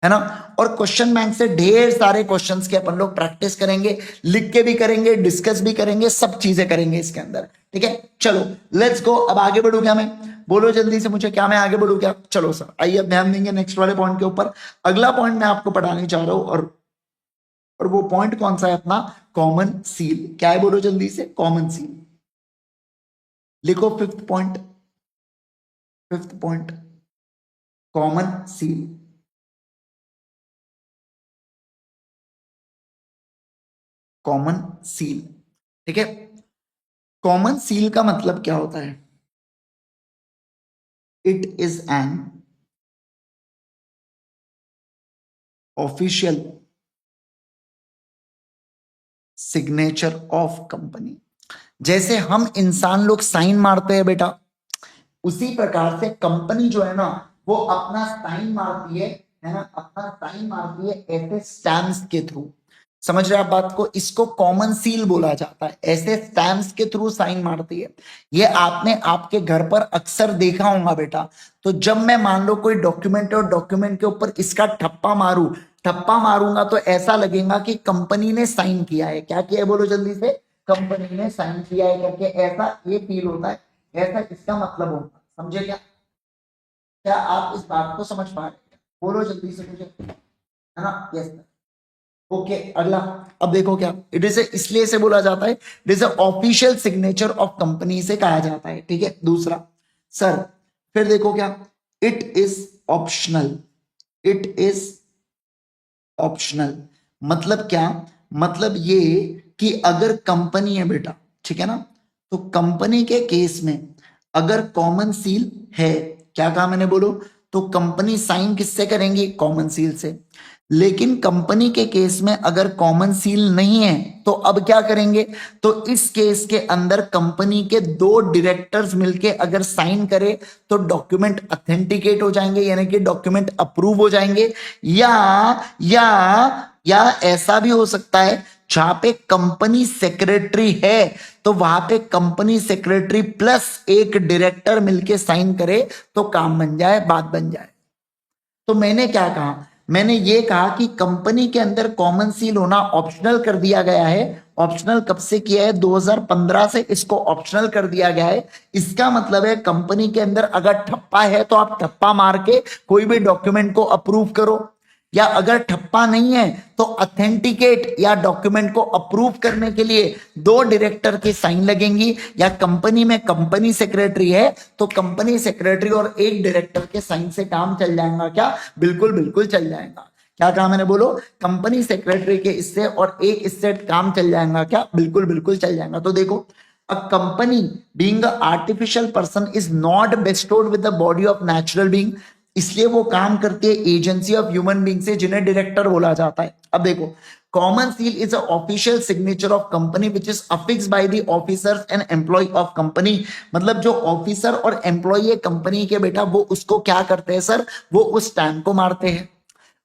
है ना। और क्वेश्चन बैंक से ढेर सारे क्वेश्चंस के अपन लोग प्रैक्टिस करेंगे, लिख के भी करेंगे, डिस्कस भी करेंगे, सब चीजें करेंगे इसके अंदर, ठीक है। चलो लेट्स गो। अब आगे बढ़ू क्या मैं? बोलो जल्दी से मुझे, क्या मैं आगे बढ़ू क्या? चलो सर आइए अब ध्यान देंगे नेक्स्ट वाले पॉइंट के ऊपर। अगला पॉइंट मैं आपको पढ़ाने जा रहा हूं, और वो पॉइंट कौन सा है अपना? Common seal. क्या है बोलो जल्दी से? Common seal. लिखो fifth point, fifth point common seal. Common seal, ठीक है। कॉमन सील का मतलब क्या होता है? It is an official signature of company. जैसे हम इंसान लोग साइन मारते हैं बेटा, उसी प्रकार से कंपनी जो है ना, वो अपना साइन मारती है ना, अपना साइन मारती है ऐसे स्टैम्प्स के थ्रू। समझ रहे आप बात को? इसको कॉमन सील बोला जाता है। ऐसे स्टैम्प्स के थ्रू साइन मारती है। ये आपने आपके घर पर अक्सर देखा होगा बेटा। तो जब मैं मान लो कोई डॉक्यूमेंट है और डॉक्यूमेंट के ऊपर इसका ठप्पा मारूं, ठप्पा मारूंगा तो ऐसा लगेगा कि कंपनी ने साइन किया है। क्या किया है बोलो जल्दी से? कंपनी ने साइन किया है करके ऐसा ये फील होता है, ऐसा इसका मतलब होता है। समझे क्या? क्या आप इस बात को समझ पा रहे हैं? बोलो जल्दी से मुझे, है ना? यस। ओके अगला। अब देखो क्या इट इज, इसलिए से बोला जाता है it is official signature of company से कहा जाता है, ठीक है। दूसरा सर फिर देखो क्या, it is optional. It is optional मतलब क्या? मतलब ये कि अगर कंपनी है बेटा, ठीक है ना, तो कंपनी के केस में अगर कॉमन सील है, क्या कहा मैंने बोलो, तो कंपनी साइन किससे करेंगी? कॉमन सील से। लेकिन कंपनी के केस में अगर कॉमन सील नहीं है तो अब क्या करेंगे? तो इस केस के अंदर कंपनी के 2 डायरेक्टर्स मिलके अगर साइन करे तो डॉक्यूमेंट ऑथेंटिकेट हो जाएंगे, यानी कि डॉक्यूमेंट अप्रूव हो जाएंगे। या ऐसा भी हो सकता है जहां पे कंपनी सेक्रेटरी है तो वहां पे कंपनी सेक्रेटरी प्लस एक डायरेक्टर मिलके साइन करे तो काम बन जाए, बात बन जाए। तो मैंने क्या कहा? मैंने ये कहा कि कंपनी के अंदर कॉमन सील होना ऑप्शनल कर दिया गया है। ऑप्शनल कब से किया है? 2015 से इसको ऑप्शनल कर दिया गया है। इसका मतलब है कंपनी के अंदर अगर ठप्पा है तो आप ठप्पा मार के कोई भी डॉक्यूमेंट को अप्रूव करो, या अगर ठप्पा नहीं है तो ऑथेंटिकेट या डॉक्यूमेंट को अप्रूव करने के लिए 2 डायरेक्टर की साइन लगेंगी, या कंपनी में कंपनी सेक्रेटरी है तो कंपनी सेक्रेटरी और एक डायरेक्टर के साइन से काम चल जाएगा। क्या? बिल्कुल बिल्कुल चल जाएगा। क्या कहा मैंने? बोलो। कंपनी सेक्रेटरी के इससे और एक इससे काम चल जाएगा। क्या? बिल्कुल बिल्कुल चल जाएगा। तो देखो A company being a artificial person is not bestowed with the body of natural being, इसलिए वो काम करती है एजेंसी ऑफ ह्यूमन बीइंग से, जिन्हें डायरेक्टर बोला जाता है। अब देखो, common seal is a official signature of company which is affixed by the officers and employ of company. मतलब जो ऑफिसर और एम्प्लॉय है कंपनी के बेटा, वो उसको क्या करते हैं सर, वो उस स्टैम्प को मारते हैं।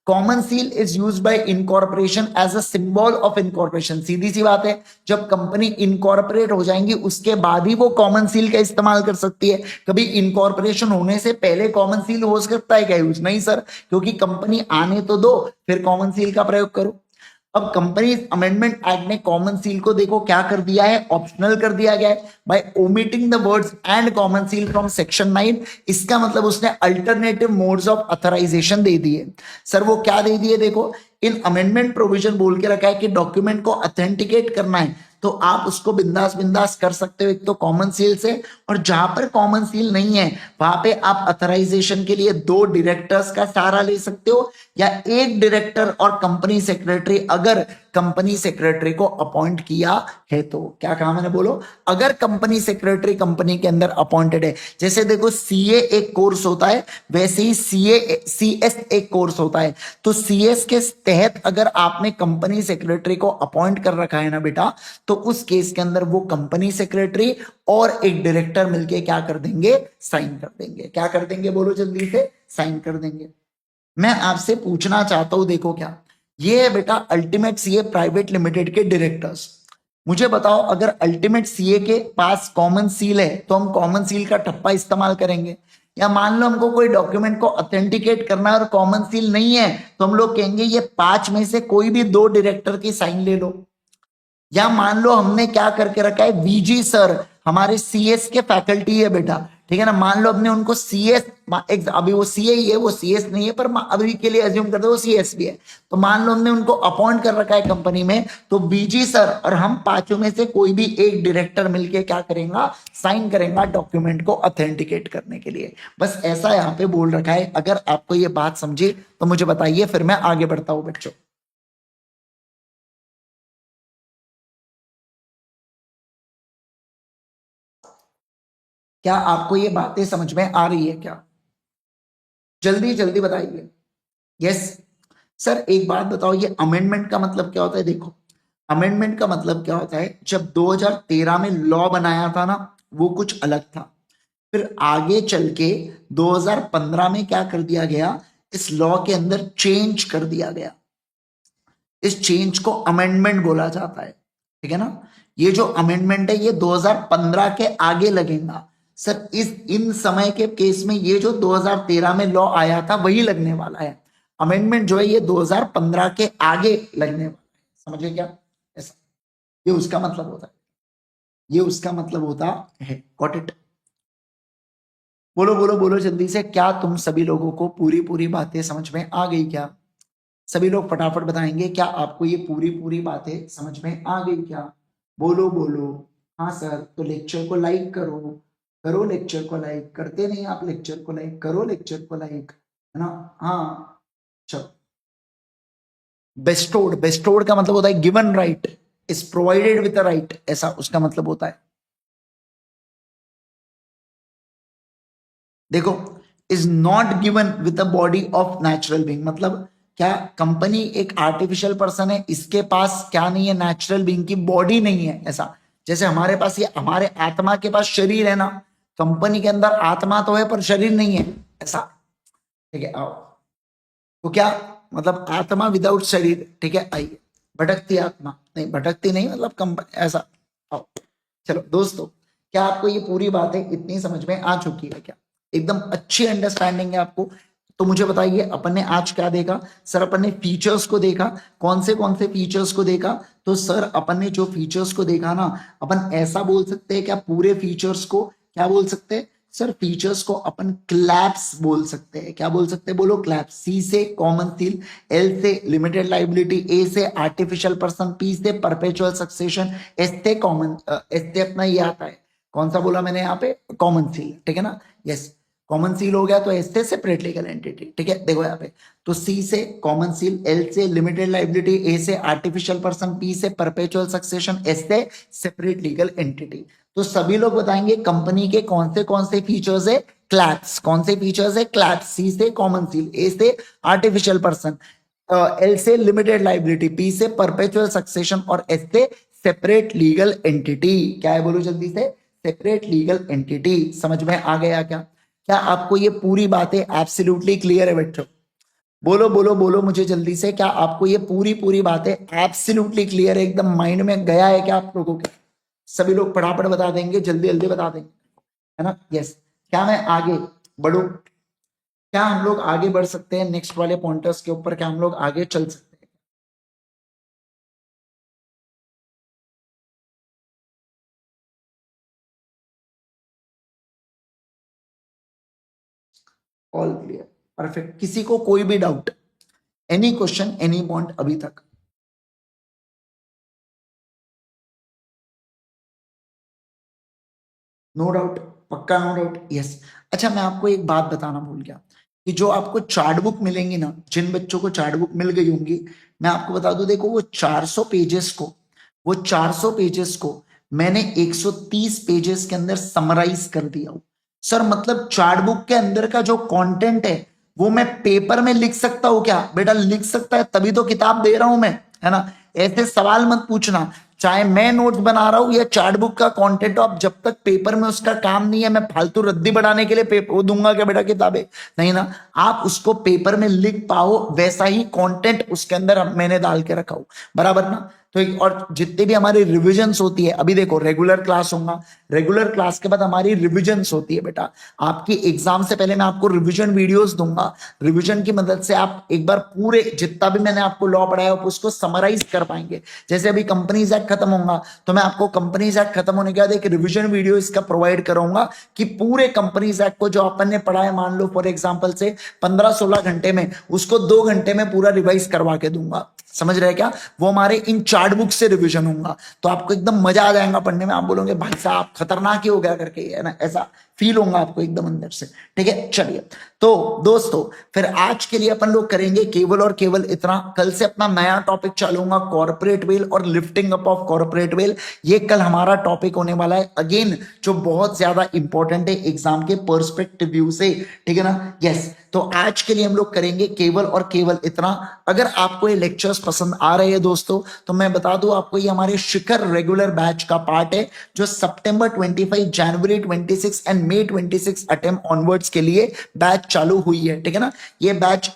Common seal is use by incorporation as a symbol of incorporation. सीधी सी बात है, जब कंपनी इनकॉर्पोरेट हो जाएंगी उसके बाद ही वो कॉमन सील का इस्तेमाल कर सकती है। कभी इनकॉर्पोरेशन होने से पहले कॉमन सील हो सकता है क्या यूज? नहीं सर, क्योंकि कंपनी आने तो दो, फिर कॉमन सील का प्रयोग करो। अब कंपनीज अमेंडमेंट एक्ट ने कॉमन सील को देखो क्या कर दिया है, ऑप्शनल कर दिया गया है by omitting the words and common seal from section 9। इसका मतलब उसने अल्टरनेटिव मोड्स ऑफ अथराइजेशन दे दिए। सर वो क्या दे दिए? देखो, इन अमेंडमेंट प्रोविजन बोल के रखा है कि डॉक्यूमेंट को ऑथेंटिकेट करना है तो आप उसको बिंदास बिंदास कर सकते हो, एक तो कॉमन सील से, और जहां पर कॉमन सील नहीं है वहां पे आप अथराइजेशन के लिए 2 डायरेक्टर्स का सहारा ले सकते हो, या एक डायरेक्टर और कंपनी सेक्रेटरी, अगर कंपनी सेक्रेटरी को अपॉइंट किया है तो। क्या कहा मैंने? बोलो। अगर कंपनी सेक्रेटरी कंपनी के अंदर अपॉइंटेड है, जैसे देखो सीए एक कोर्स होता है, वैसे ही सीएस एक कोर्स होता है। तो सीएस के तहत अगर आपने कंपनी सेक्रेटरी को अपॉइंट कर रखा है ना बेटा, तो उस केस के अंदर वो कंपनी सेक्रेटरी और एक डायरेक्टर मिलके क्या कर देंगे? साइन कर देंगे। क्या कर देंगे? बोलो जल्दी से। साइन कर देंगे। मैं आपसे पूछना चाहता हूं, देखो क्या ये है बेटा, अल्टीमेट सीए प्राइवेट लिमिटेड के डायरेक्टर्स। मुझे बताओ, अगर अल्टीमेट सीए के पास कॉमन सील है तो हम कॉमन सील का ठप्पा इस्तेमाल करेंगे, या मान लो हमको कोई डॉक्यूमेंट को ऑथेंटिकेट करना है और कॉमन सील नहीं है तो हम लोग कहेंगे ये 5 में से कोई भी 2 डायरेक्टर की साइन ले लो। या मान लो हमने क्या करके रखा है, वीजी सर हमारे सीएस के फैकल्टी है बेटा, ठीक है ना, मान लो हमने उनको सीएस, अभी वो सीए ही है, वो सीएस नहीं है, पर अभी के लिए अज्यूम करते वो सीएस भी है, तो मान लो हमने उनको अपॉइंट कर रखा है कंपनी में, तो बीजी सर और हम 5 में से कोई भी एक डायरेक्टर मिलके क्या करेगा? साइन करेगा डॉक्यूमेंट को ऑथेंटिकेट करने के लिए। बस ऐसा यहाँ पे बोल रखा है। अगर आपको ये बात समझी तो मुझे बताइए, फिर मैं आगे बढ़ता हूं बच्चों। क्या आपको ये बातें समझ में आ रही है क्या? जल्दी जल्दी बताइए। यस सर, एक बात बताओ, ये अमेंडमेंट का मतलब क्या होता है? देखो, अमेंडमेंट का मतलब क्या होता है, जब 2013 में लॉ बनाया था ना, वो कुछ अलग था। फिर आगे चल के 2015 में क्या कर दिया गया, इस लॉ के अंदर चेंज कर दिया गया। इस चेंज को अमेंडमेंट बोला जाता है, ठीक है ना। ये जो अमेंडमेंट है ये 2015 के आगे लगेगा। सर इस इन समय के केस में ये जो 2013 में लॉ आया था वही लगने वाला है। अमेंडमेंट जो है ये 2015 के आगे लगने वाला है। समझे क्या? ऐसा ये उसका मतलब होता है, ये उसका मतलब होता है। Got it? बोलो बोलो बोलो जल्दी से, क्या तुम सभी लोगों को पूरी पूरी बातें समझ में आ गई क्या? सभी लोग फटाफट बताएंगे, क्या आपको ये पूरी पूरी बातें समझ में आ गई क्या? बोलो बोलो। हाँ सर, तो लेक्चर को लाइक करो, करो लेक्चर को लाइक, करते नहीं आप लेक्चर को लाइक, करो लेक्चर को लाइक, है ना। हाँ चलो। बेस्टोड, बेस्टोड का मतलब होता है given right, is provided with a right, ऐसा उसका मतलब होता है। देखो, is not given with the body of natural being, मतलब क्या कंपनी एक आर्टिफिशियल पर्सन है, इसके पास क्या नहीं है, नेचुरल बीइंग की बॉडी नहीं है। ऐसा जैसे हमारे पास, ये हमारे आत्मा के पास शरीर है ना, कंपनी के अंदर आत्मा तो है पर शरीर नहीं है, ऐसा। ठीक है, आओ। तो क्या मतलब आत्मा विदाउट शरीर, ठीक है, आइए। भटकती आत्मा नहीं, भटकती नहीं, मतलब ऐसा। आओ। चलो दोस्तों, क्या आपको ये पूरी बातें इतनी समझ में आ चुकी है क्या? एकदम अच्छी अंडरस्टैंडिंग है आपको? तो मुझे बताइए, अपन ने आज क्या देखा? सर अपन ने फीचर्स को देखा। कौन से फीचर्स को देखा? तो सर अपन ने जो फीचर्स को देखा ना, अपन ऐसा बोल सकते हैं क्या, पूरे फीचर्स को क्या बोल सकते हैं? सर फीचर्स को अपन क्लैप्स बोल सकते हैं। क्या बोल सकते हैं? बोलो क्लैप्स। सी से कॉमन सील, एल से लिमिटेड लाइबिलिटी, ए से आर्टिफिशियल पर्सन, पी से परपेचुअल सक्सेशन, एस से कॉमन, एस से अपना ये आता है, कौन सा बोला मैंने यहाँ पे? कॉमन सील, ठीक है ना। यस, कॉमन सील हो गया तो एस से सेपरेट लीगल एंटिटी, ठीक है। देखो यहाँ पे तो सी से कॉमन सील, एल से लिमिटेड लाइबिलिटी, ए से आर्टिफिशियल पर्सन, पी से परपेचुअल सक्सेशन, एस से सेपरेट लीगल एंटिटी। तो सभी लोग बताएंगे कंपनी के कौन से फीचर्स है, क्लैप्स, कौन से फीचर्स है, क्लैप्स, सी से कॉमन सील, ए से आर्टिफिशियल पर्सन, एल से लिमिटेड लाइबिलिटी, पी से परपेचुअल सक्सेशन और एस से सेपरेट लीगल एंटिटी। क्या है बोलो जल्दी से, सेपरेट लीगल एंटिटी। समझ में आ गया क्या? क्या आपको ये पूरी बातें एब्सोल्युटली क्लियर है बेटो? बोलो बोलो बोलो मुझे जल्दी से, क्या आपको ये पूरी बातें एब्सोल्युटली क्लियर है, एकदम माइंड में गया है क्या आप लोगों के? सभी लोग फटाफट बता देंगे, जल्दी जल्दी बता देंगे, है ना? यस। क्या मैं आगे बढ़ू? क्या हम लोग आगे बढ़ सकते हैं नेक्स्ट वाले पॉइंटर्स के ऊपर? क्या हम लोग आगे चल सकते हैं? All clear, perfect. किसी को कोई भी doubt, any question, any point अभी तक? नो डाउट, पक्का नो डाउट, यस। अच्छा मैं आपको एक बात बताना भूल गया कि जो आपको चार्ट बुक मिलेंगी ना, जिन बच्चों को चार्ट बुक मिल गई होंगी, मैं आपको बता दूं, देखो वो 400 पेजेस को, वो 400 पेजेस को मैंने 130 पेजेस के अंदर समराइज कर दिया हूं सर। मतलब चार्ट बुक के अंदर का जो कंटेंट है वो मैं पेपर में लिख सकता हूं क्या? बेटा लिख सकता है, तभी तो किताब दे रहा हूं मैं, है ना? ऐसे सवाल मत पूछना, चाहे मैं नोट्स बना रहा हूं या चार्ट बुक का कंटेंट हो, आप जब तक पेपर में उसका काम नहीं है, मैं फालतू रद्दी बढ़ाने के लिए पेपर वो दूंगा क्या बेटा किताबें? नहीं ना। आप उसको पेपर में लिख पाओ वैसा ही कंटेंट उसके अंदर मैंने डाल के रखा हूं, बराबर ना? तो और जितने भी हमारी रिविजन्स होती है, अभी देखो रेगुलर क्लास होगा, रेगुलर क्लास के बाद हमारी रिविजन्स होती है बेटा। आपकी एग्जाम से पहले मैं आपको रिविजन वीडियोस दूंगा, रिविजन की मदद से आप एक बार पूरे जितना भी मैंने आपको लॉ पढ़ाया उसको समराइज कर पाएंगे। जैसे अभी कंपनीज एक्ट खत्म होगा तो मैं आपको कंपनीज एक्ट खत्म होने के बाद एक रिविजन वीडियो इसका प्रोवाइड करूंगा कि पूरे कंपनीज एक्ट को जो अपन ने पढ़ा है, मान लो फॉर एग्जाम्पल से 15-16 घंटे में, उसको 2 घंटे में पूरा रिवाइज करवा के दूंगा। समझ रहे क्या? वो हमारे इन चार्ट बुक से रिवीजन होगा, तो आपको एकदम मजा आ जाएगा पढ़ने में। आप बोलोगे भाई साहब खतरनाक ही हो गया करके, है ना? ऐसा फील होगा आपको एकदम अंदर से, ठीक है। चलिए तो दोस्तों फिर आज के लिए अपन लोग करेंगे केवल और केवल इतना। कल से अपना नया टॉपिक चालू होगा, कॉर्पोरेट वेल और lifting up of corporate veil. ये कल हमारा टॉपिक होने वाला है, अगेन जो बहुत ज्यादा इंपॉर्टेंट है एग्जाम के पर्सपेक्टिव व्यू से, ठीक है ना? यस। तो आज के लिए हम लोग करेंगे केवल और केवल इतना। अगर आपको ये लेक्चर्स पसंद आ रहे हैं दोस्तों, तो मैं बता दूं आपको, ये हमारे शिखर रेगुलर बैच का पार्ट है, जो सितंबर 25, जनवरी 26 एंड मई 26 अटेम्प्ट ऑनवर्ड्स के लिए बैच चालू हुई है, ठीक है ना? ये बैच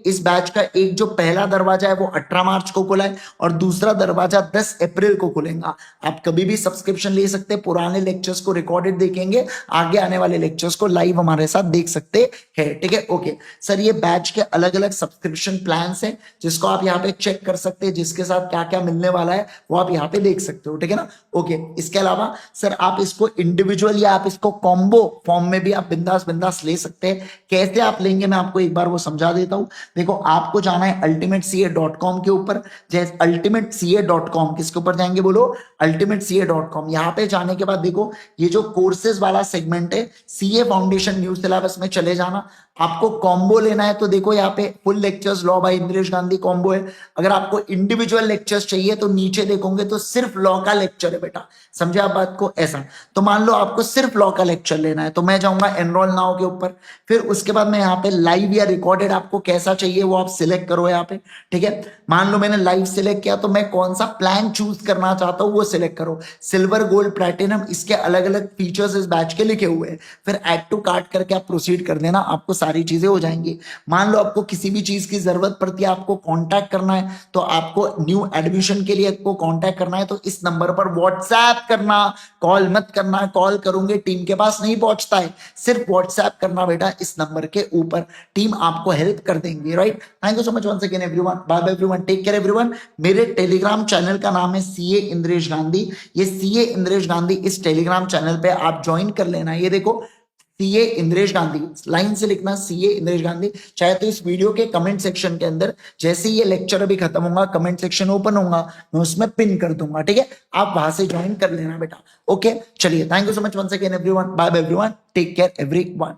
इस बैच का एक जो पहला दरवाजा है वो 18 मार्च को खुला है और दूसरा दरवाजा 10 अप्रैल को खुलेगा। आप कभी भी सब्सक्रिप्शन ले सकते हैं, पुराने लेक्चर्स को रिकॉर्डेड देखेंगे, आगे आने वाले लेक्चर्स को लाइव हमारे साथ देख सकते हैं, ठीक है। ओके सर, ये बैच के अलग अलग सब्सक्रिप्शन प्लान्स हैं जिसको आप यहाँ पे चेक कर सकते हैं, जिसके साथ क्या क्या मिलने वाला है वो आप यहाँ पे देख सकते हो, ठीक है ना? ओके। इसके अलावा सर आप इसको इंडिविजुअल या आप इसको कॉम्बो फॉर्म में भी आप बिंदास बिंदास ले सकते हैं। कैसे आप लेंगे मैं आपको एक बार वो समझा देता हूं। देखो आपको जाना है ultimateca.com के ऊपर, जैसे ultimateca.com, किसके ऊपर जाएंगे बोलो? ultimateca.com। यहाँ पे जाने के बाद देखो ये जो कोर्सेज वाला सेगमेंट है, सीए फाउंडेशन न्यू सिलेबस में चले जाना। आपको कॉम्बो लेना है तो देखो यहाँ पे full lectures law by Indresh Gandhi combo है। अगर आपको इंडिविजुअल लेक्चर्स चाहिए तो नीचे देखोगे तो सिर्फ लॉ का लेक्चर है बेटा, समझे आप बात को? ऐसा तो मान लो आपको सिर्फ लॉ का लेक्चर लेना है तो मैं जाऊंगा एनरोल नाउ के ऊपर, फिर उसके बाद मैं यहाँ पे लाइव या रिकॉर्डेड आपको कैसा चाहिए वो आप सिलेक्ट करो यहाँ पे, ठीक है। मान लो मैंने लाइव सिलेक्ट किया तो मैं कौन सा प्लान चूज करना चाहता हूँ वो सिलेक्ट करो, सिल्वर गोल्ड प्लैटिनम, इसके अलग अलग फीचर्स इस बैच के लिखे हुए हैं। फिर ऐड टू कार्ट करके आप प्रोसीड कर देना, आपको सारी चीजें हो जाएंगी। मान लो आपको किसी भी चीज की जरूरत पड़ती है, आपको कांटेक्ट करना है, तो आपको न्यू एडमिशन के लिए आपको कांटेक्ट करना है तो इस नंबर पर व्हाट्सएप करना, कॉल मत करना। कॉल करोगे टीम के पास नहीं पहुंचता है, सिर्फ व्हाट्सएप करना बेटा इस नंबर के ऊपर, टीम आपको हेल्प कर देंगे, right? Thank you so much once again everyone, bye bye everyone, take care everyone. मेरे टेलीग्राम चैनल का नाम है सीए इंद्रेश गांधी। ये सीए इंद्रेश गांधी इस टेलीग्राम चैनल पे आप ज्वाइन कर लेना। ये देखो सीए इंद्रेश गांधी, लाइन से लिखना सीए इंद्रेश गांधी। चाहे तो इस वीडियो के कमेंट सेक्शन के अंदर, जैसे ही ये लेक्चर अभी खत्म होगा कमेंट सेक्शन ओपन होगा, मैं उसमें पिन कर दूंगा, ठीक है? आप वहां से ज्वाइन कर लेना बेटा। ओके चलिए, thank you so much once again everyone, bye bye everyone, take care everyone.